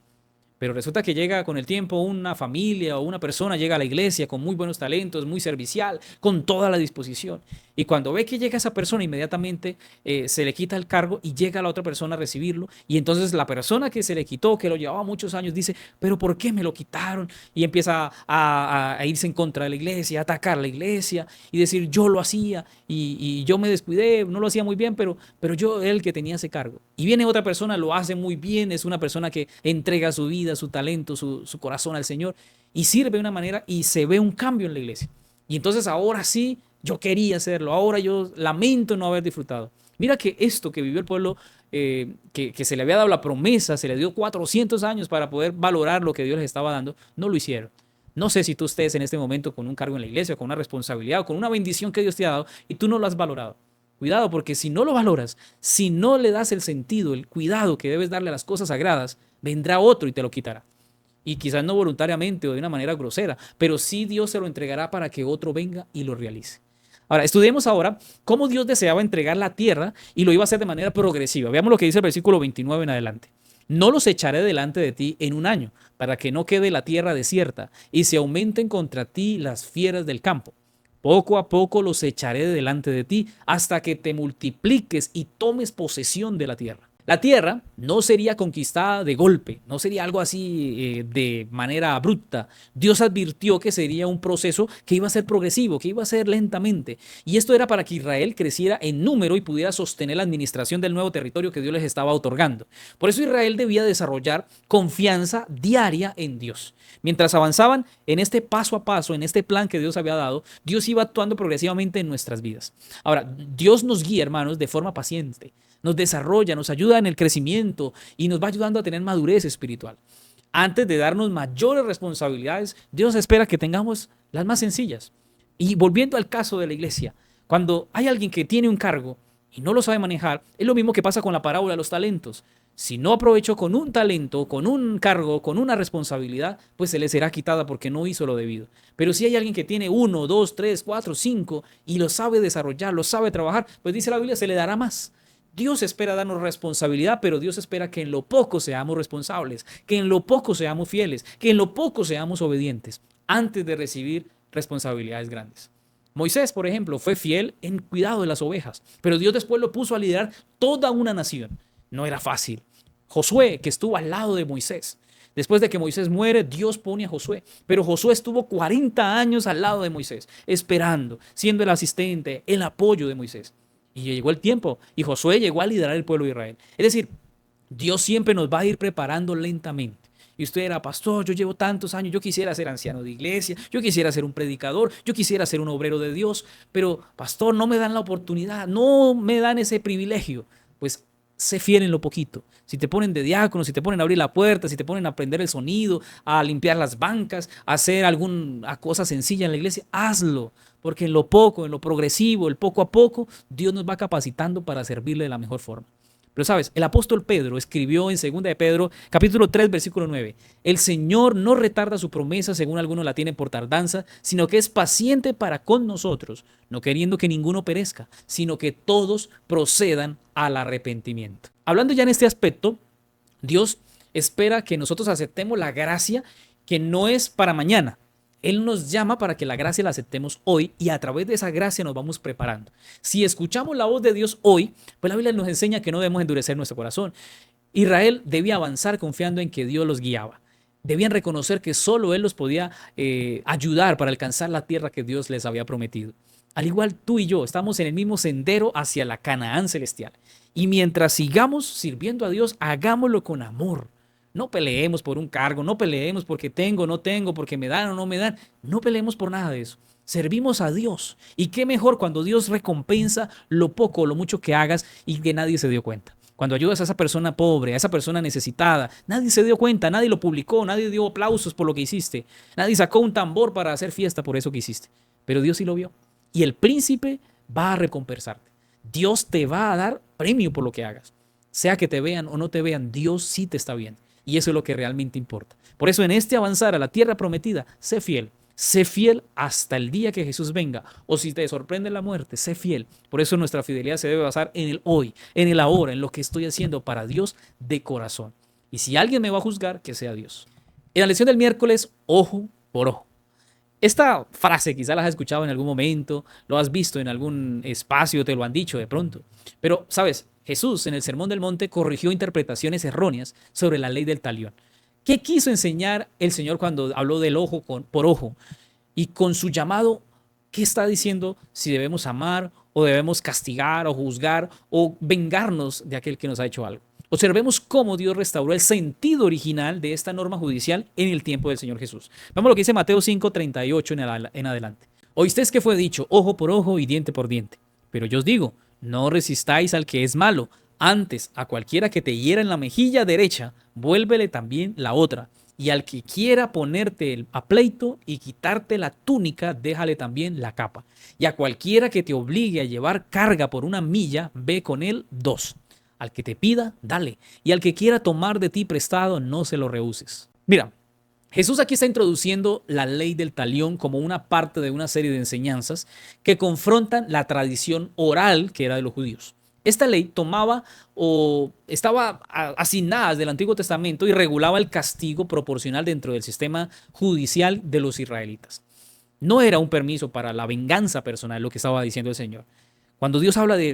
Pero resulta que llega con el tiempo una familia o una persona llega a la iglesia con muy buenos talentos, muy servicial, con toda la disposición. Y cuando ve que llega esa persona, inmediatamente se le quita el cargo y llega la otra persona a recibirlo. Y entonces la persona que se le quitó, que lo llevaba muchos años, dice, pero ¿por qué me lo quitaron? Y empieza a irse en contra de la iglesia, a atacar la iglesia y decir, yo lo hacía y yo me descuidé, no lo hacía muy bien, pero yo era el que tenía ese cargo. Y viene otra persona, lo hace muy bien, es una persona que entrega su vida, su talento, su corazón al Señor y sirve de una manera y se ve un cambio en la iglesia. Y entonces ahora sí, yo quería hacerlo, ahora yo lamento no haber disfrutado. Mira que esto que vivió el pueblo, que se le había dado la promesa, se le dio 400 años para poder valorar lo que Dios les estaba dando, no lo hicieron. No sé si tú estés en este momento con un cargo en la iglesia, con una responsabilidad, o con una bendición que Dios te ha dado y tú no lo has valorado. Cuidado, porque si no lo valoras, si no le das el sentido, el cuidado que debes darle a las cosas sagradas, vendrá otro y te lo quitará. Y quizás no voluntariamente o de una manera grosera, pero sí Dios se lo entregará para que otro venga y lo realice. Ahora, estudiemos ahora cómo Dios deseaba entregar la tierra y lo iba a hacer de manera progresiva. Veamos lo que dice el versículo 29 en adelante. No los echaré delante de ti en un año, para que no quede la tierra desierta y se aumenten contra ti las fieras del campo. Poco a poco los echaré delante de ti hasta que te multipliques y tomes posesión de la tierra. La tierra no sería conquistada de golpe, no sería algo así de manera abrupta. Dios advirtió que sería un proceso que iba a ser progresivo, que iba a ser lentamente. Y esto era para que Israel creciera en número y pudiera sostener la administración del nuevo territorio que Dios les estaba otorgando. Por eso Israel debía desarrollar confianza diaria en Dios. Mientras avanzaban en este paso a paso, en este plan que Dios había dado, Dios iba actuando progresivamente en nuestras vidas. Ahora, Dios nos guía, hermanos, de forma paciente. Nos desarrolla, nos ayuda en el crecimiento y nos va ayudando a tener madurez espiritual. Antes de darnos mayores responsabilidades, Dios espera que tengamos las más sencillas. Y volviendo al caso de la iglesia, cuando hay alguien que tiene un cargo y no lo sabe manejar, es lo mismo que pasa con la parábola de los talentos. Si no aprovechó con un talento, con un cargo, con una responsabilidad, pues se le será quitada porque no hizo lo debido. Pero si hay alguien que tiene 1, 2, 3, 4, 5 y lo sabe desarrollar, lo sabe trabajar, pues dice la Biblia, se le dará más. Dios espera darnos responsabilidad, pero Dios espera que en lo poco seamos responsables, que en lo poco seamos fieles, que en lo poco seamos obedientes, antes de recibir responsabilidades grandes. Moisés, por ejemplo, fue fiel en cuidado de las ovejas, pero Dios después lo puso a liderar toda una nación. No era fácil. Josué, que estuvo al lado de Moisés. Después de que Moisés muere, Dios pone a Josué. Pero Josué estuvo 40 años al lado de Moisés, esperando, siendo el asistente, el apoyo de Moisés. Y llegó el tiempo, y Josué llegó a liderar el pueblo de Israel. Es decir, Dios siempre nos va a ir preparando lentamente. Y usted era pastor, yo llevo tantos años, yo quisiera ser anciano de iglesia, yo quisiera ser un predicador, yo quisiera ser un obrero de Dios, pero pastor, no me dan la oportunidad, no me dan ese privilegio. Pues sé fiel en lo poquito. Si te ponen de diácono, si te ponen a abrir la puerta, si te ponen a aprender el sonido, a limpiar las bancas, a hacer alguna cosa sencilla en la iglesia, hazlo. Porque en lo poco, en lo progresivo, el poco a poco, Dios nos va capacitando para servirle de la mejor forma. Pero sabes, el apóstol Pedro escribió en 2 de Pedro, capítulo 3, versículo 9, el Señor no retarda su promesa según algunos la tienen por tardanza, sino que es paciente para con nosotros, no queriendo que ninguno perezca, sino que todos procedan al arrepentimiento. Hablando ya en este aspecto, Dios espera que nosotros aceptemos la gracia que no es para mañana. Él nos llama para que la gracia la aceptemos hoy y a través de esa gracia nos vamos preparando. Si escuchamos la voz de Dios hoy, pues la Biblia nos enseña que no debemos endurecer nuestro corazón. Israel debía avanzar confiando en que Dios los guiaba. Debían reconocer que solo Él los podía ayudar para alcanzar la tierra que Dios les había prometido. Al igual tú y yo, estamos en el mismo sendero hacia la Canaán celestial. Y mientras sigamos sirviendo a Dios, hagámoslo con amor. No peleemos por un cargo, no peleemos porque tengo o no tengo, porque me dan o no me dan. No peleemos por nada de eso. Servimos a Dios. Y qué mejor cuando Dios recompensa lo poco o lo mucho que hagas y que nadie se dio cuenta. Cuando ayudas a esa persona pobre, a esa persona necesitada, nadie se dio cuenta, nadie lo publicó, nadie dio aplausos por lo que hiciste, nadie sacó un tambor para hacer fiesta por eso que hiciste. Pero Dios sí lo vio. Y el príncipe va a recompensarte. Dios te va a dar premio por lo que hagas. Sea que te vean o no te vean, Dios sí te está viendo. Y eso es lo que realmente importa. Por eso en este avanzar a la tierra prometida, sé fiel. Sé fiel hasta el día que Jesús venga. O si te sorprende la muerte, sé fiel. Por eso nuestra fidelidad se debe basar en el hoy, en el ahora, en lo que estoy haciendo para Dios de corazón. Y si alguien me va a juzgar, que sea Dios. En la lección del miércoles, ojo por ojo. Esta frase quizá la has escuchado en algún momento, lo has visto en algún espacio, te lo han dicho de pronto. Pero, ¿sabes? Jesús en el Sermón del Monte corrigió interpretaciones erróneas sobre la ley del talión. ¿Qué quiso enseñar el Señor cuando habló del ojo por ojo? Y con su llamado, ¿qué está diciendo si debemos amar o debemos castigar o juzgar o vengarnos de aquel que nos ha hecho algo? Observemos cómo Dios restauró el sentido original de esta norma judicial en el tiempo del Señor Jesús. Vamos a lo que dice Mateo 5:38 en adelante. Oísteis que fue dicho, ojo por ojo y diente por diente. Pero yo os digo, no resistáis al que es malo. Antes, a cualquiera que te hiera en la mejilla derecha, vuélvele también la otra. Y al que quiera ponerte a pleito y quitarte la túnica, déjale también la capa. Y a cualquiera que te obligue a llevar carga por una milla, ve con él 2. Al que te pida, dale. Y al que quiera tomar de ti prestado, no se lo rehuses. Mira, Jesús aquí está introduciendo la ley del talión como una parte de una serie de enseñanzas que confrontan la tradición oral que era de los judíos. Esta ley tomaba o estaba asignada del Antiguo Testamento y regulaba el castigo proporcional dentro del sistema judicial de los israelitas. No era un permiso para la venganza personal, lo que estaba diciendo el Señor. Cuando Dios habla de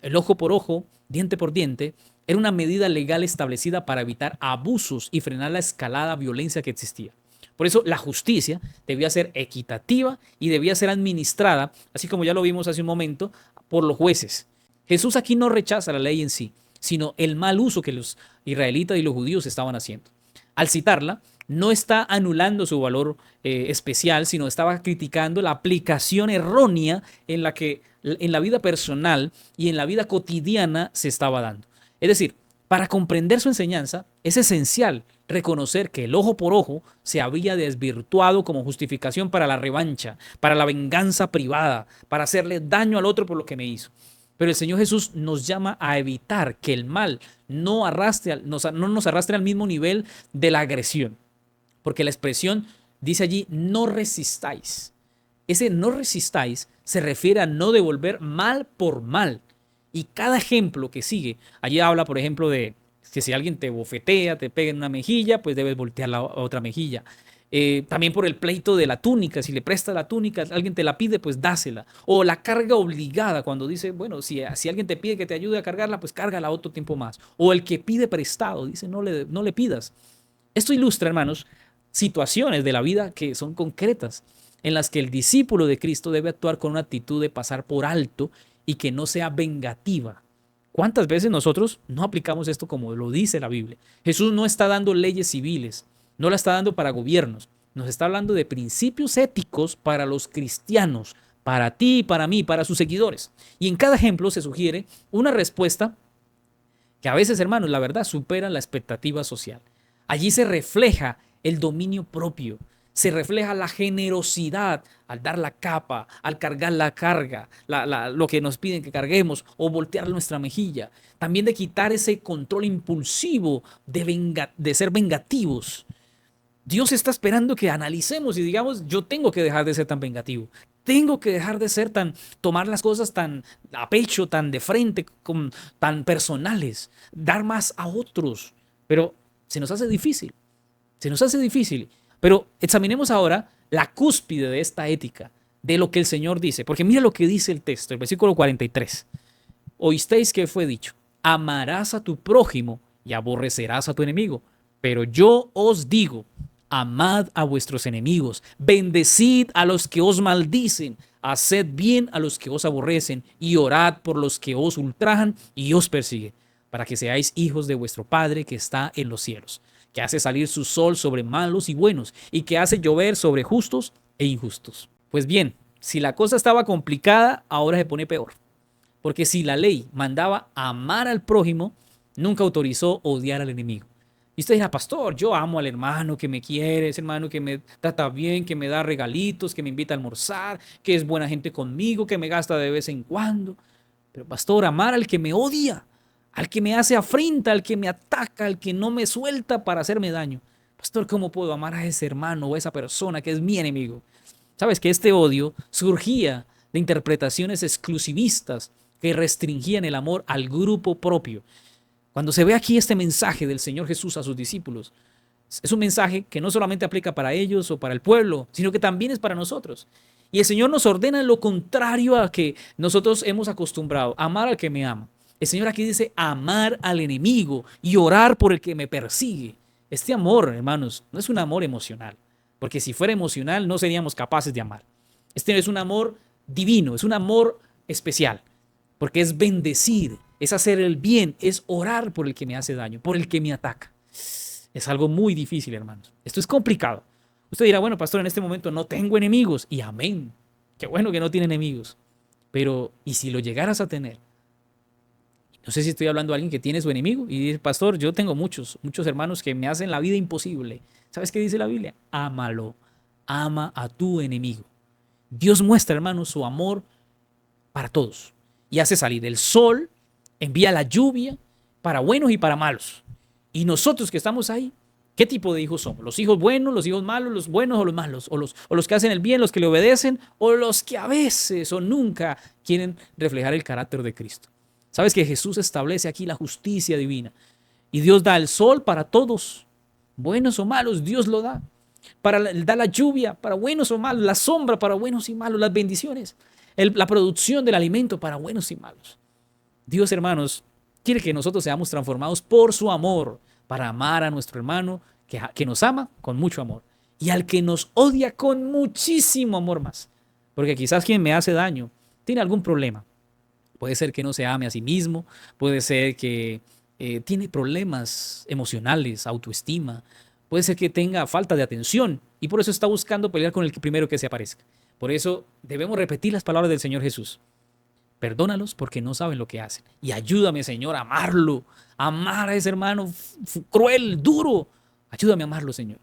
el ojo por ojo, diente por diente, era una medida legal establecida para evitar abusos y frenar la escalada violencia que existía. Por eso la justicia debía ser equitativa y debía ser administrada, así como ya lo vimos hace un momento, por los jueces. Jesús aquí no rechaza la ley en sí, sino el mal uso que los israelitas y los judíos estaban haciendo. Al citarla, no está anulando su valor especial, sino estaba criticando la aplicación errónea en la que en la vida personal y en la vida cotidiana se estaba dando. Es decir, para comprender su enseñanza es esencial reconocer que el ojo por ojo se había desvirtuado como justificación para la revancha, para la venganza privada, para hacerle daño al otro por lo que me hizo. Pero el Señor Jesús nos llama a evitar que el mal no nos arrastre al mismo nivel de la agresión. Porque la expresión dice allí, no resistáis. Ese no resistáis se refiere a no devolver mal por mal. Y cada ejemplo que sigue, allí habla, por ejemplo, de que si alguien te bofetea, te pega en una mejilla, pues debes voltear la otra mejilla. También por el pleito de la túnica, si le prestas la túnica, alguien te la pide, pues dásela. O la carga obligada, cuando dice, bueno, si alguien te pide que te ayude a cargarla, pues cárgala otro tiempo más. O el que pide prestado, dice, no le pidas. Esto ilustra, hermanos, situaciones de la vida que son concretas, en las que el discípulo de Cristo debe actuar con una actitud de pasar por alto y que no sea vengativa. ¿Cuántas veces nosotros no aplicamos esto como lo dice la Biblia? Jesús no está dando leyes civiles, no la está dando para gobiernos, nos está hablando de principios éticos para los cristianos, para ti, para mí, para sus seguidores. Y en cada ejemplo se sugiere una respuesta que a veces, hermanos, la verdad supera la expectativa social. Allí se refleja el dominio propio, se refleja la generosidad al dar la capa, al cargar la carga, lo que nos piden que carguemos o voltear nuestra mejilla. También de quitar ese control impulsivo de ser vengativos. Dios está esperando que analicemos y digamos, yo tengo que dejar de ser tan vengativo. Tengo que dejar de ser tomar las cosas tan a pecho, tan de frente, tan personales, dar más a otros. Pero se nos hace difícil, se nos hace difícil. Pero examinemos ahora la cúspide de esta ética, de lo que el Señor dice. Porque mira lo que dice el texto, el versículo 43. Oísteis que fue dicho, amarás a tu prójimo y aborrecerás a tu enemigo. Pero yo os digo, amad a vuestros enemigos, bendecid a los que os maldicen, haced bien a los que os aborrecen y orad por los que os ultrajan y os persiguen, para que seáis hijos de vuestro Padre que está en los cielos, que hace salir su sol sobre malos y buenos y que hace llover sobre justos e injustos. Pues bien, si la cosa estaba complicada, ahora se pone peor. Porque si la ley mandaba amar al prójimo, nunca autorizó odiar al enemigo. Y usted dirá, pastor, yo amo al hermano que me quiere, ese hermano que me trata bien, que me da regalitos, que me invita a almorzar, que es buena gente conmigo, que me gasta de vez en cuando. Pero pastor, amar al que me odia, al que me hace afrenta, al que me ataca, al que no me suelta para hacerme daño. Pastor, ¿cómo puedo amar a ese hermano o a esa persona que es mi enemigo? Sabes que este odio surgía de interpretaciones exclusivistas que restringían el amor al grupo propio. Cuando se ve aquí este mensaje del Señor Jesús a sus discípulos, es un mensaje que no solamente aplica para ellos o para el pueblo, sino que también es para nosotros. Y el Señor nos ordena lo contrario a que nosotros hemos acostumbrado, amar al que me ama. El Señor aquí dice amar al enemigo y orar por el que me persigue. Este amor, hermanos, no es un amor emocional, porque si fuera emocional no seríamos capaces de amar. Este es un amor divino, es un amor especial, porque es bendecir, es hacer el bien, es orar por el que me hace daño, por el que me ataca. Es algo muy difícil, hermanos. Esto es complicado. Usted dirá, bueno, pastor, en este momento no tengo enemigos. Y amén. Qué bueno que no tiene enemigos. Pero, ¿y si lo llegaras a tener? No sé si estoy hablando de alguien que tiene su enemigo y dice, pastor, yo tengo muchos hermanos que me hacen la vida imposible. ¿Sabes qué dice la Biblia? Ámalo. Ama a tu enemigo. Dios muestra, hermanos, su amor para todos. Y hace salir el sol, envía la lluvia para buenos y para malos. Y nosotros que estamos ahí, ¿qué tipo de hijos somos? ¿Los hijos buenos, los hijos malos, los buenos o los malos? ¿O los que hacen el bien, los que le obedecen? ¿O los que a veces o nunca quieren reflejar el carácter de Cristo? Sabes que Jesús establece aquí la justicia divina. Y Dios da el sol para todos, buenos o malos, Dios lo da. Da la lluvia para buenos o malos, la sombra para buenos y malos, las bendiciones, la producción del alimento para buenos y malos. Dios, hermanos, quiere que nosotros seamos transformados por su amor, para amar a nuestro hermano que nos ama con mucho amor y al que nos odia con muchísimo amor más. Porque quizás quien me hace daño tiene algún problema. Puede ser que no se ame a sí mismo, puede ser que tiene problemas emocionales, autoestima, puede ser que tenga falta de atención y por eso está buscando pelear con el primero que se aparezca. Por eso debemos repetir las palabras del Señor Jesús. Perdónalos porque no saben lo que hacen. Y ayúdame, Señor, a amarlo. Amar a ese hermano cruel, duro. Ayúdame a amarlo, Señor.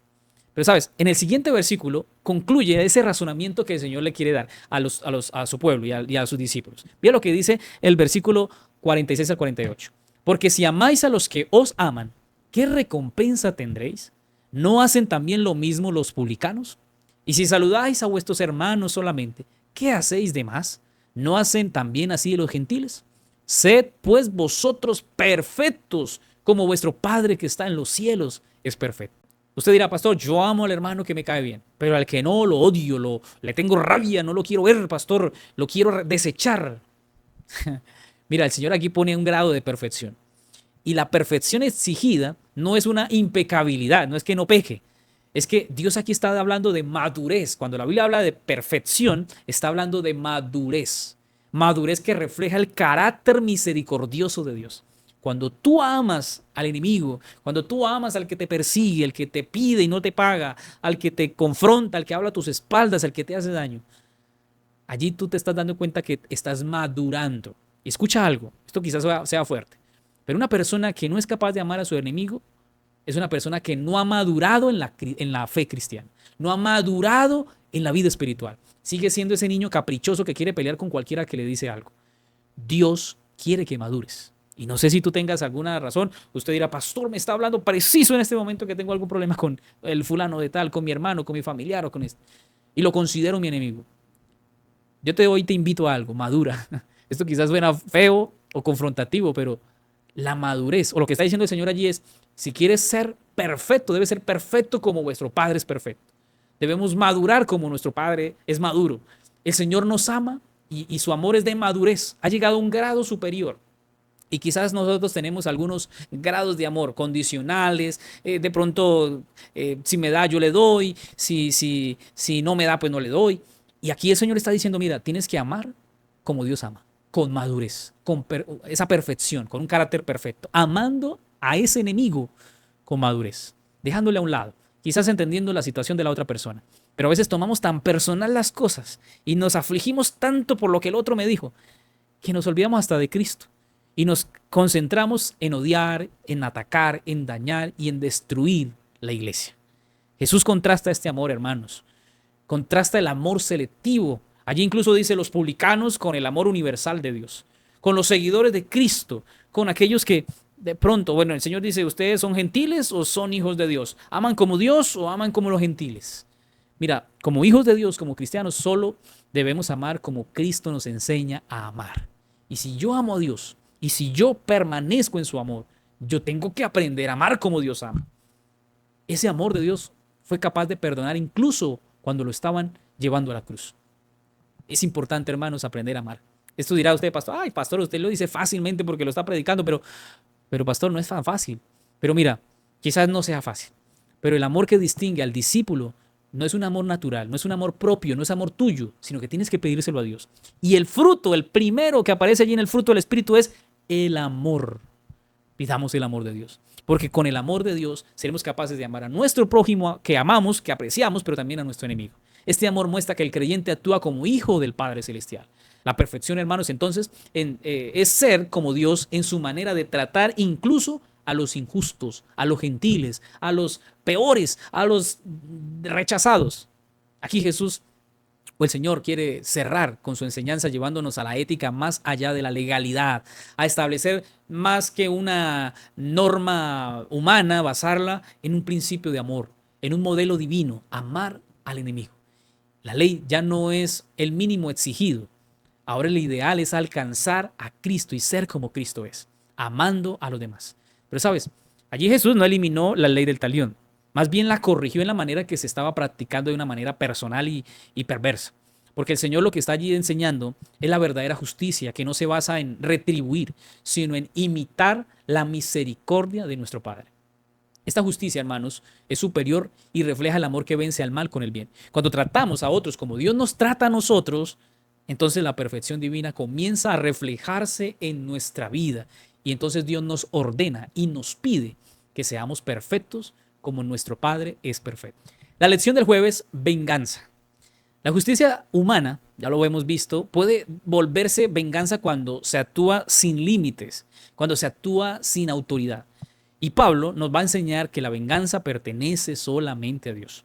Pero, ¿sabes? En el siguiente versículo concluye ese razonamiento que el Señor le quiere dar a su pueblo y a sus discípulos. Mira lo que dice el versículo 46 al 48. Porque si amáis a los que os aman, ¿qué recompensa tendréis? ¿No hacen también lo mismo los publicanos? Y si saludáis a vuestros hermanos solamente, ¿qué hacéis de más? ¿No hacen también así los gentiles? Sed pues vosotros perfectos, como vuestro Padre que está en los cielos es perfecto. Usted dirá, pastor, yo amo al hermano que me cae bien, pero al que no lo odio, le tengo rabia, no lo quiero ver, pastor, lo quiero desechar. Mira, el Señor aquí pone un grado de perfección. Y la perfección exigida no es una impecabilidad, no es que no peque. Es que Dios aquí está hablando de madurez. Cuando la Biblia habla de perfección, está hablando de madurez. Madurez que refleja el carácter misericordioso de Dios. Cuando tú amas al enemigo, cuando tú amas al que te persigue, al que te pide y no te paga, al que te confronta, al que habla a tus espaldas, al que te hace daño, allí tú te estás dando cuenta que estás madurando. Y escucha algo, esto quizás sea fuerte, pero una persona que no es capaz de amar a su enemigo es una persona que no ha madurado en la fe cristiana, no ha madurado en la vida espiritual. Sigue siendo ese niño caprichoso que quiere pelear con cualquiera que le dice algo. Dios quiere que madures. Y no sé si tú tengas alguna razón. Usted dirá, pastor, me está hablando preciso en este momento que tengo algún problema con el fulano de tal, con mi hermano, con mi familiar o con este. Y lo considero mi enemigo. Hoy te invito a algo, madura. Esto quizás suena feo o confrontativo, pero la madurez, o lo que está diciendo el Señor allí es, si quieres ser perfecto, debe ser perfecto como vuestro Padre es perfecto. Debemos madurar como nuestro Padre es maduro. El Señor nos ama y su amor es de madurez. Ha llegado a un grado superior. Y quizás nosotros tenemos algunos grados de amor condicionales. De pronto, si me da, yo le doy. Si no me da, pues no le doy. Y aquí el Señor está diciendo, mira, tienes que amar como Dios ama, con madurez, con esa perfección, con un carácter perfecto, amando a ese enemigo con madurez, dejándole a un lado, quizás entendiendo la situación de la otra persona. Pero a veces tomamos tan personal las cosas y nos afligimos tanto por lo que el otro me dijo, que nos olvidamos hasta de Cristo y nos concentramos en odiar, en atacar, en dañar y en destruir la iglesia. Jesús contrasta este amor, hermanos. Contrasta el amor selectivo. Allí incluso dice los publicanos con el amor universal de Dios, con los seguidores de Cristo, con aquellos que de pronto, bueno, el Señor dice, ¿ustedes son gentiles o son hijos de Dios? ¿Aman como Dios o aman como los gentiles? Mira, como hijos de Dios, como cristianos, solo debemos amar como Cristo nos enseña a amar. Y si yo amo a Dios y si yo permanezco en su amor, yo tengo que aprender a amar como Dios ama. Ese amor de Dios fue capaz de perdonar incluso cuando lo estaban llevando a la cruz. Es importante, hermanos, aprender a amar. Esto dirá usted, pastor, ay, pastor, usted lo dice fácilmente porque lo está predicando, pero pastor, no es tan fácil. Pero mira, quizás no sea fácil, pero el amor que distingue al discípulo no es un amor natural, no es un amor propio, no es amor tuyo, sino que tienes que pedírselo a Dios. Y el fruto, el primero que aparece allí en el fruto del Espíritu es el amor. Pidamos el amor de Dios. Porque con el amor de Dios seremos capaces de amar a nuestro prójimo que amamos, que apreciamos, pero también a nuestro enemigo. Este amor muestra que el creyente actúa como hijo del Padre Celestial. La perfección, hermanos, entonces, es ser como Dios en su manera de tratar incluso a los injustos, a los gentiles, a los peores, a los rechazados. Aquí Jesús o el Señor quiere cerrar con su enseñanza llevándonos a la ética más allá de la legalidad, a establecer más que una norma humana, basarla en un principio de amor, en un modelo divino, amar al enemigo. La ley ya no es el mínimo exigido. Ahora el ideal es alcanzar a Cristo y ser como Cristo es, amando a los demás. Pero sabes, allí Jesús no eliminó la ley del talión, más bien la corrigió en la manera que se estaba practicando de una manera personal y perversa. Porque el Señor lo que está allí enseñando es la verdadera justicia, que no se basa en retribuir, sino en imitar la misericordia de nuestro Padre. Esta justicia, hermanos, es superior y refleja el amor que vence al mal con el bien. Cuando tratamos a otros como Dios nos trata a nosotros, entonces la perfección divina comienza a reflejarse en nuestra vida. Y entonces Dios nos ordena y nos pide que seamos perfectos como nuestro Padre es perfecto. La lección del jueves, venganza. La justicia humana, ya lo hemos visto, puede volverse venganza cuando se actúa sin límites, cuando se actúa sin autoridad. Y Pablo nos va a enseñar que la venganza pertenece solamente a Dios.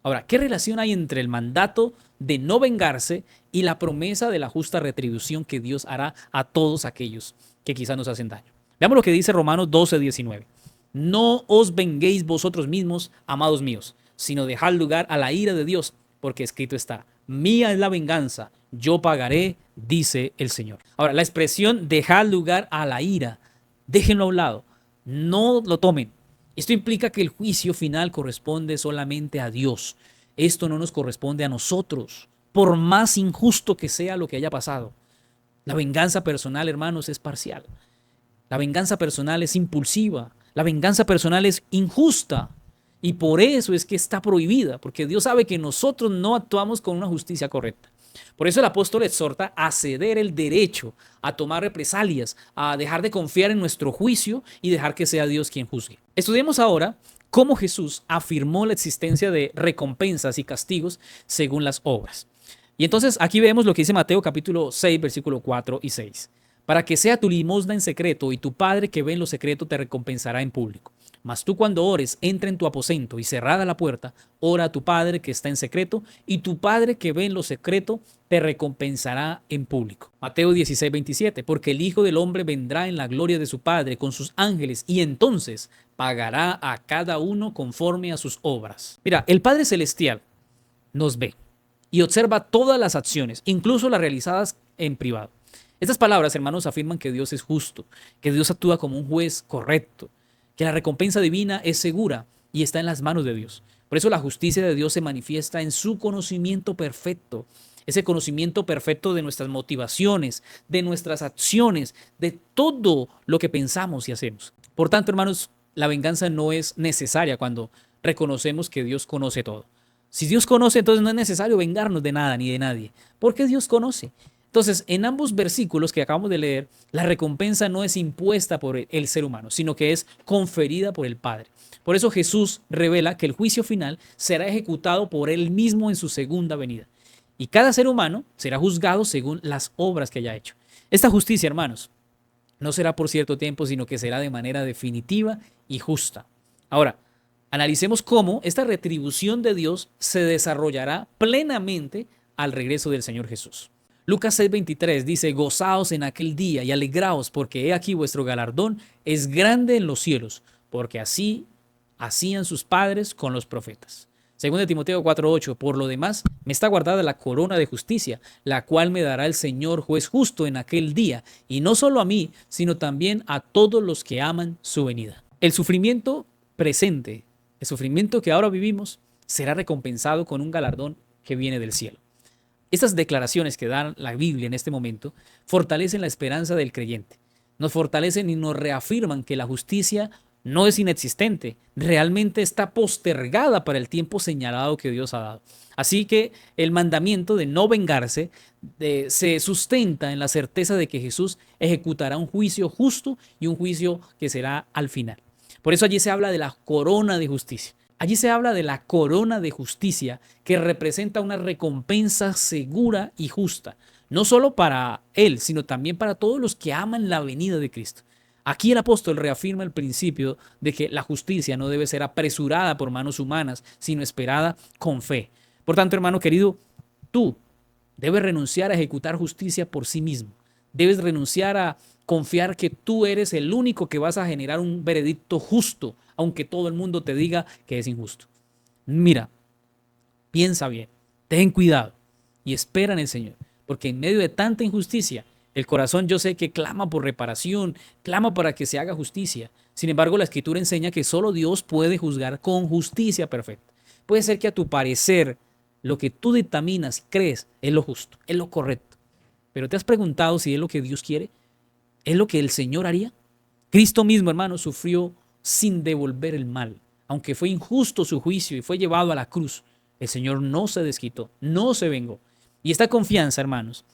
Ahora, ¿qué relación hay entre el mandato de no vengarse y la promesa de la justa retribución que Dios hará a todos aquellos que quizás nos hacen daño? Veamos lo que dice Romanos 12:19. No os venguéis vosotros mismos, amados míos, sino dejad lugar a la ira de Dios, porque escrito está, mía es la venganza, yo pagaré, dice el Señor. Ahora, la expresión dejad lugar a la ira, déjenlo a un lado, no lo tomen. Esto implica que el juicio final corresponde solamente a Dios. Esto no nos corresponde a nosotros, por más injusto que sea lo que haya pasado. La venganza personal, hermanos, es parcial. La venganza personal es impulsiva. La venganza personal es injusta. Y por eso es que está prohibida, porque Dios sabe que nosotros no actuamos con una justicia correcta. Por eso el apóstol exhorta a ceder el derecho, a tomar represalias, a dejar de confiar en nuestro juicio y dejar que sea Dios quien juzgue. Estudiemos ahora cómo Jesús afirmó la existencia de recompensas y castigos según las obras. Y entonces aquí vemos lo que dice Mateo capítulo 6, versículo 4 y 6. Para que sea tu limosna en secreto y tu Padre que ve en lo secreto te recompensará en público. Mas tú cuando ores, entra en tu aposento y cerrada la puerta, ora a tu Padre que está en secreto y tu Padre que ve en lo secreto te recompensará en público. Mateo 16, 27. Porque el Hijo del Hombre vendrá en la gloria de su Padre con sus ángeles y entonces pagará a cada uno conforme a sus obras. Mira, el Padre Celestial nos ve y observa todas las acciones, incluso las realizadas en privado. Estas palabras, hermanos, afirman que Dios es justo, que Dios actúa como un juez correcto, que la recompensa divina es segura y está en las manos de Dios. Por eso la justicia de Dios se manifiesta en su conocimiento perfecto, ese conocimiento perfecto de nuestras motivaciones, de nuestras acciones, de todo lo que pensamos y hacemos. Por tanto, hermanos, la venganza no es necesaria cuando reconocemos que Dios conoce todo. Si Dios conoce, entonces no es necesario vengarnos de nada ni de nadie, porque Dios conoce. Entonces, en ambos versículos que acabamos de leer, la recompensa no es impuesta por el ser humano, sino que es conferida por el Padre. Por eso Jesús revela que el juicio final será ejecutado por Él mismo en su segunda venida. Y cada ser humano será juzgado según las obras que haya hecho. Esta justicia, hermanos, no será por cierto tiempo, sino que será de manera definitiva y justa. Ahora, analicemos cómo esta retribución de Dios se desarrollará plenamente al regreso del Señor Jesús. Lucas 6:23 dice, gozaos en aquel día y alegraos, porque he aquí vuestro galardón es grande en los cielos, porque así hacían sus padres con los profetas. Según de Timoteo 4:8, por lo demás, me está guardada la corona de justicia, la cual me dará el Señor juez justo en aquel día, y no solo a mí, sino también a todos los que aman su venida. El sufrimiento presente, el sufrimiento que ahora vivimos, será recompensado con un galardón que viene del cielo. Estas declaraciones que da la Biblia en este momento fortalecen la esperanza del creyente. Nos fortalecen y nos reafirman que la justicia no es inexistente, realmente está postergada para el tiempo señalado que Dios ha dado. Así que el mandamiento de no vengarse se sustenta en la certeza de que Jesús ejecutará un juicio justo y un juicio que será al final. Por eso allí se habla de la corona de justicia. Allí se habla de la corona de justicia que representa una recompensa segura y justa, no solo para él, sino también para todos los que aman la venida de Cristo. Aquí el apóstol reafirma el principio de que la justicia no debe ser apresurada por manos humanas, sino esperada con fe. Por tanto, hermano querido, tú debes renunciar a ejecutar justicia por sí mismo. Debes renunciar a confiar que tú eres el único que vas a generar un veredicto justo, aunque todo el mundo te diga que es injusto. Mira, piensa bien, ten cuidado y espera en el Señor, porque en medio de tanta injusticia, el corazón yo sé que clama por reparación, clama para que se haga justicia. Sin embargo, la Escritura enseña que solo Dios puede juzgar con justicia perfecta. Puede ser que a tu parecer lo que tú dictaminas y crees es lo justo, es lo correcto. Pero ¿te has preguntado si es lo que Dios quiere? ¿Es lo que el Señor haría? Cristo mismo, hermano, sufrió sin devolver el mal. Aunque fue injusto su juicio y fue llevado a la cruz, el Señor no se desquitó, no se vengó. Y esta confianza, hermanos,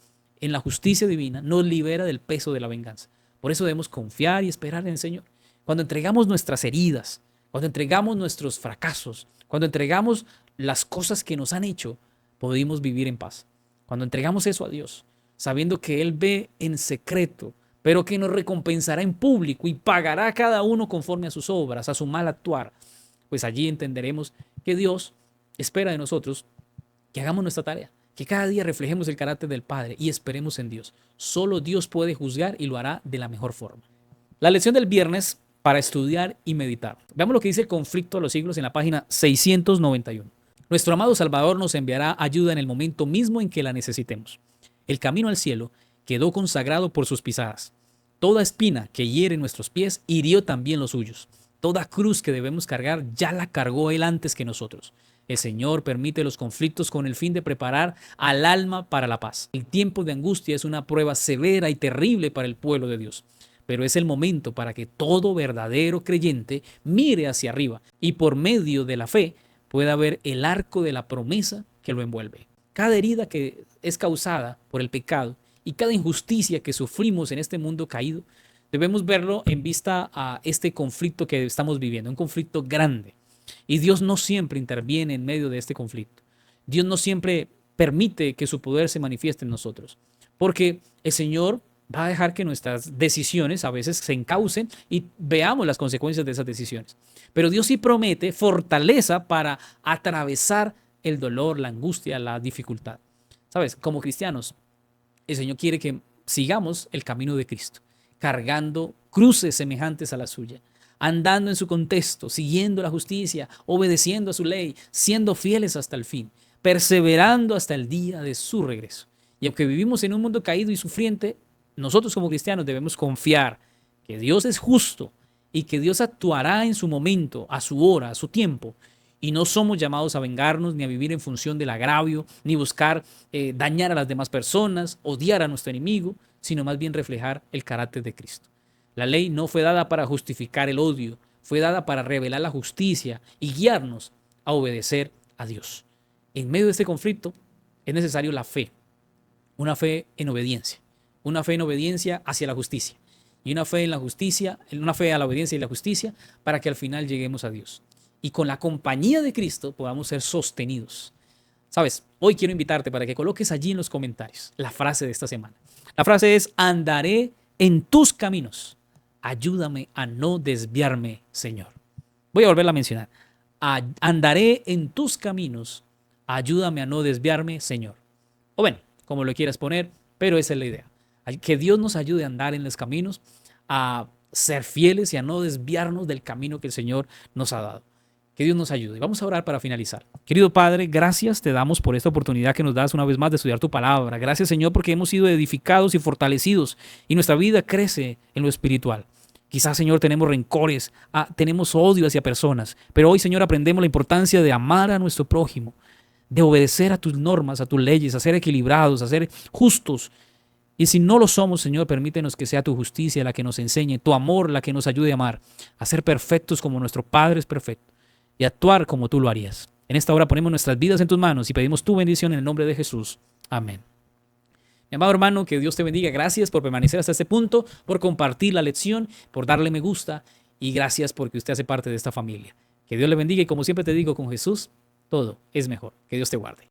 en la justicia divina nos libera del peso de la venganza. Por eso debemos confiar y esperar en el Señor. Cuando entregamos nuestras heridas, cuando entregamos nuestros fracasos, cuando entregamos las cosas que nos han hecho, podemos vivir en paz. Cuando entregamos eso a Dios, sabiendo que Él ve en secreto, pero que nos recompensará en público y pagará a cada uno conforme a sus obras, a su mal actuar, pues allí entenderemos que Dios espera de nosotros que hagamos nuestra tarea, que cada día reflejemos el carácter del Padre y esperemos en Dios. Solo Dios puede juzgar y lo hará de la mejor forma. La lección del viernes para estudiar y meditar. Veamos lo que dice el conflicto de los siglos en la página 691. Nuestro amado Salvador nos enviará ayuda en el momento mismo en que la necesitemos. El camino al cielo quedó consagrado por sus pisadas. Toda espina que hiere nuestros pies hirió también los suyos. Toda cruz que debemos cargar ya la cargó Él antes que nosotros. El Señor permite los conflictos con el fin de preparar al alma para la paz. El tiempo de angustia es una prueba severa y terrible para el pueblo de Dios, pero es el momento para que todo verdadero creyente mire hacia arriba y por medio de la fe pueda ver el arco de la promesa que lo envuelve. Cada herida que es causada por el pecado y cada injusticia que sufrimos en este mundo caído, debemos verlo en vista a este conflicto que estamos viviendo, un conflicto grande. Y Dios no siempre interviene en medio de este conflicto. Dios no siempre permite que su poder se manifieste en nosotros, porque el Señor va a dejar que nuestras decisiones a veces se encaucen y veamos las consecuencias de esas decisiones. Pero Dios sí promete fortaleza para atravesar el dolor, la angustia, la dificultad. ¿Sabes? Como cristianos, el Señor quiere que sigamos el camino de Cristo, cargando cruces semejantes a la suya, andando en su contexto, siguiendo la justicia, obedeciendo a su ley, siendo fieles hasta el fin, perseverando hasta el día de su regreso. Y aunque vivimos en un mundo caído y sufriente, nosotros como cristianos debemos confiar que Dios es justo y que Dios actuará en su momento, a su hora, a su tiempo. Y no somos llamados a vengarnos ni a vivir en función del agravio, ni buscar dañar a las demás personas, odiar a nuestro enemigo, sino más bien reflejar el carácter de Cristo. La ley no fue dada para justificar el odio, fue dada para revelar la justicia y guiarnos a obedecer a Dios. En medio de este conflicto es necesario la fe, una fe en obediencia hacia la justicia y una fe en la justicia, una fe a la obediencia y la justicia para que al final lleguemos a Dios. Y con la compañía de Cristo podamos ser sostenidos. Sabes, hoy quiero invitarte para que coloques allí en los comentarios la frase de esta semana. La frase es: andaré en tus caminos. Ayúdame a no desviarme, Señor. Voy a volverla a mencionar. Andaré en tus caminos. Ayúdame a no desviarme, Señor. O bueno, como lo quieras poner, pero esa es la idea. Que Dios nos ayude a andar en los caminos, a ser fieles y a no desviarnos del camino que el Señor nos ha dado. Que Dios nos ayude. Vamos a orar para finalizar. Querido Padre, gracias te damos por esta oportunidad que nos das una vez más de estudiar tu palabra. Gracias, Señor, porque hemos sido edificados y fortalecidos y nuestra vida crece en lo espiritual. Quizás, Señor, tenemos rencores, tenemos odio hacia personas, pero hoy, Señor, aprendemos la importancia de amar a nuestro prójimo, de obedecer a tus normas, a tus leyes, a ser equilibrados, a ser justos. Y si no lo somos, Señor, permítenos que sea tu justicia la que nos enseñe, tu amor la que nos ayude a amar, a ser perfectos como nuestro Padre es perfecto y actuar como tú lo harías. En esta hora ponemos nuestras vidas en tus manos y pedimos tu bendición en el nombre de Jesús. Amén. Mi amado hermano, que Dios te bendiga. Gracias por permanecer hasta este punto, por compartir la lección, por darle me gusta y gracias porque usted hace parte de esta familia. Que Dios le bendiga y como siempre te digo, con Jesús todo es mejor. Que Dios te guarde.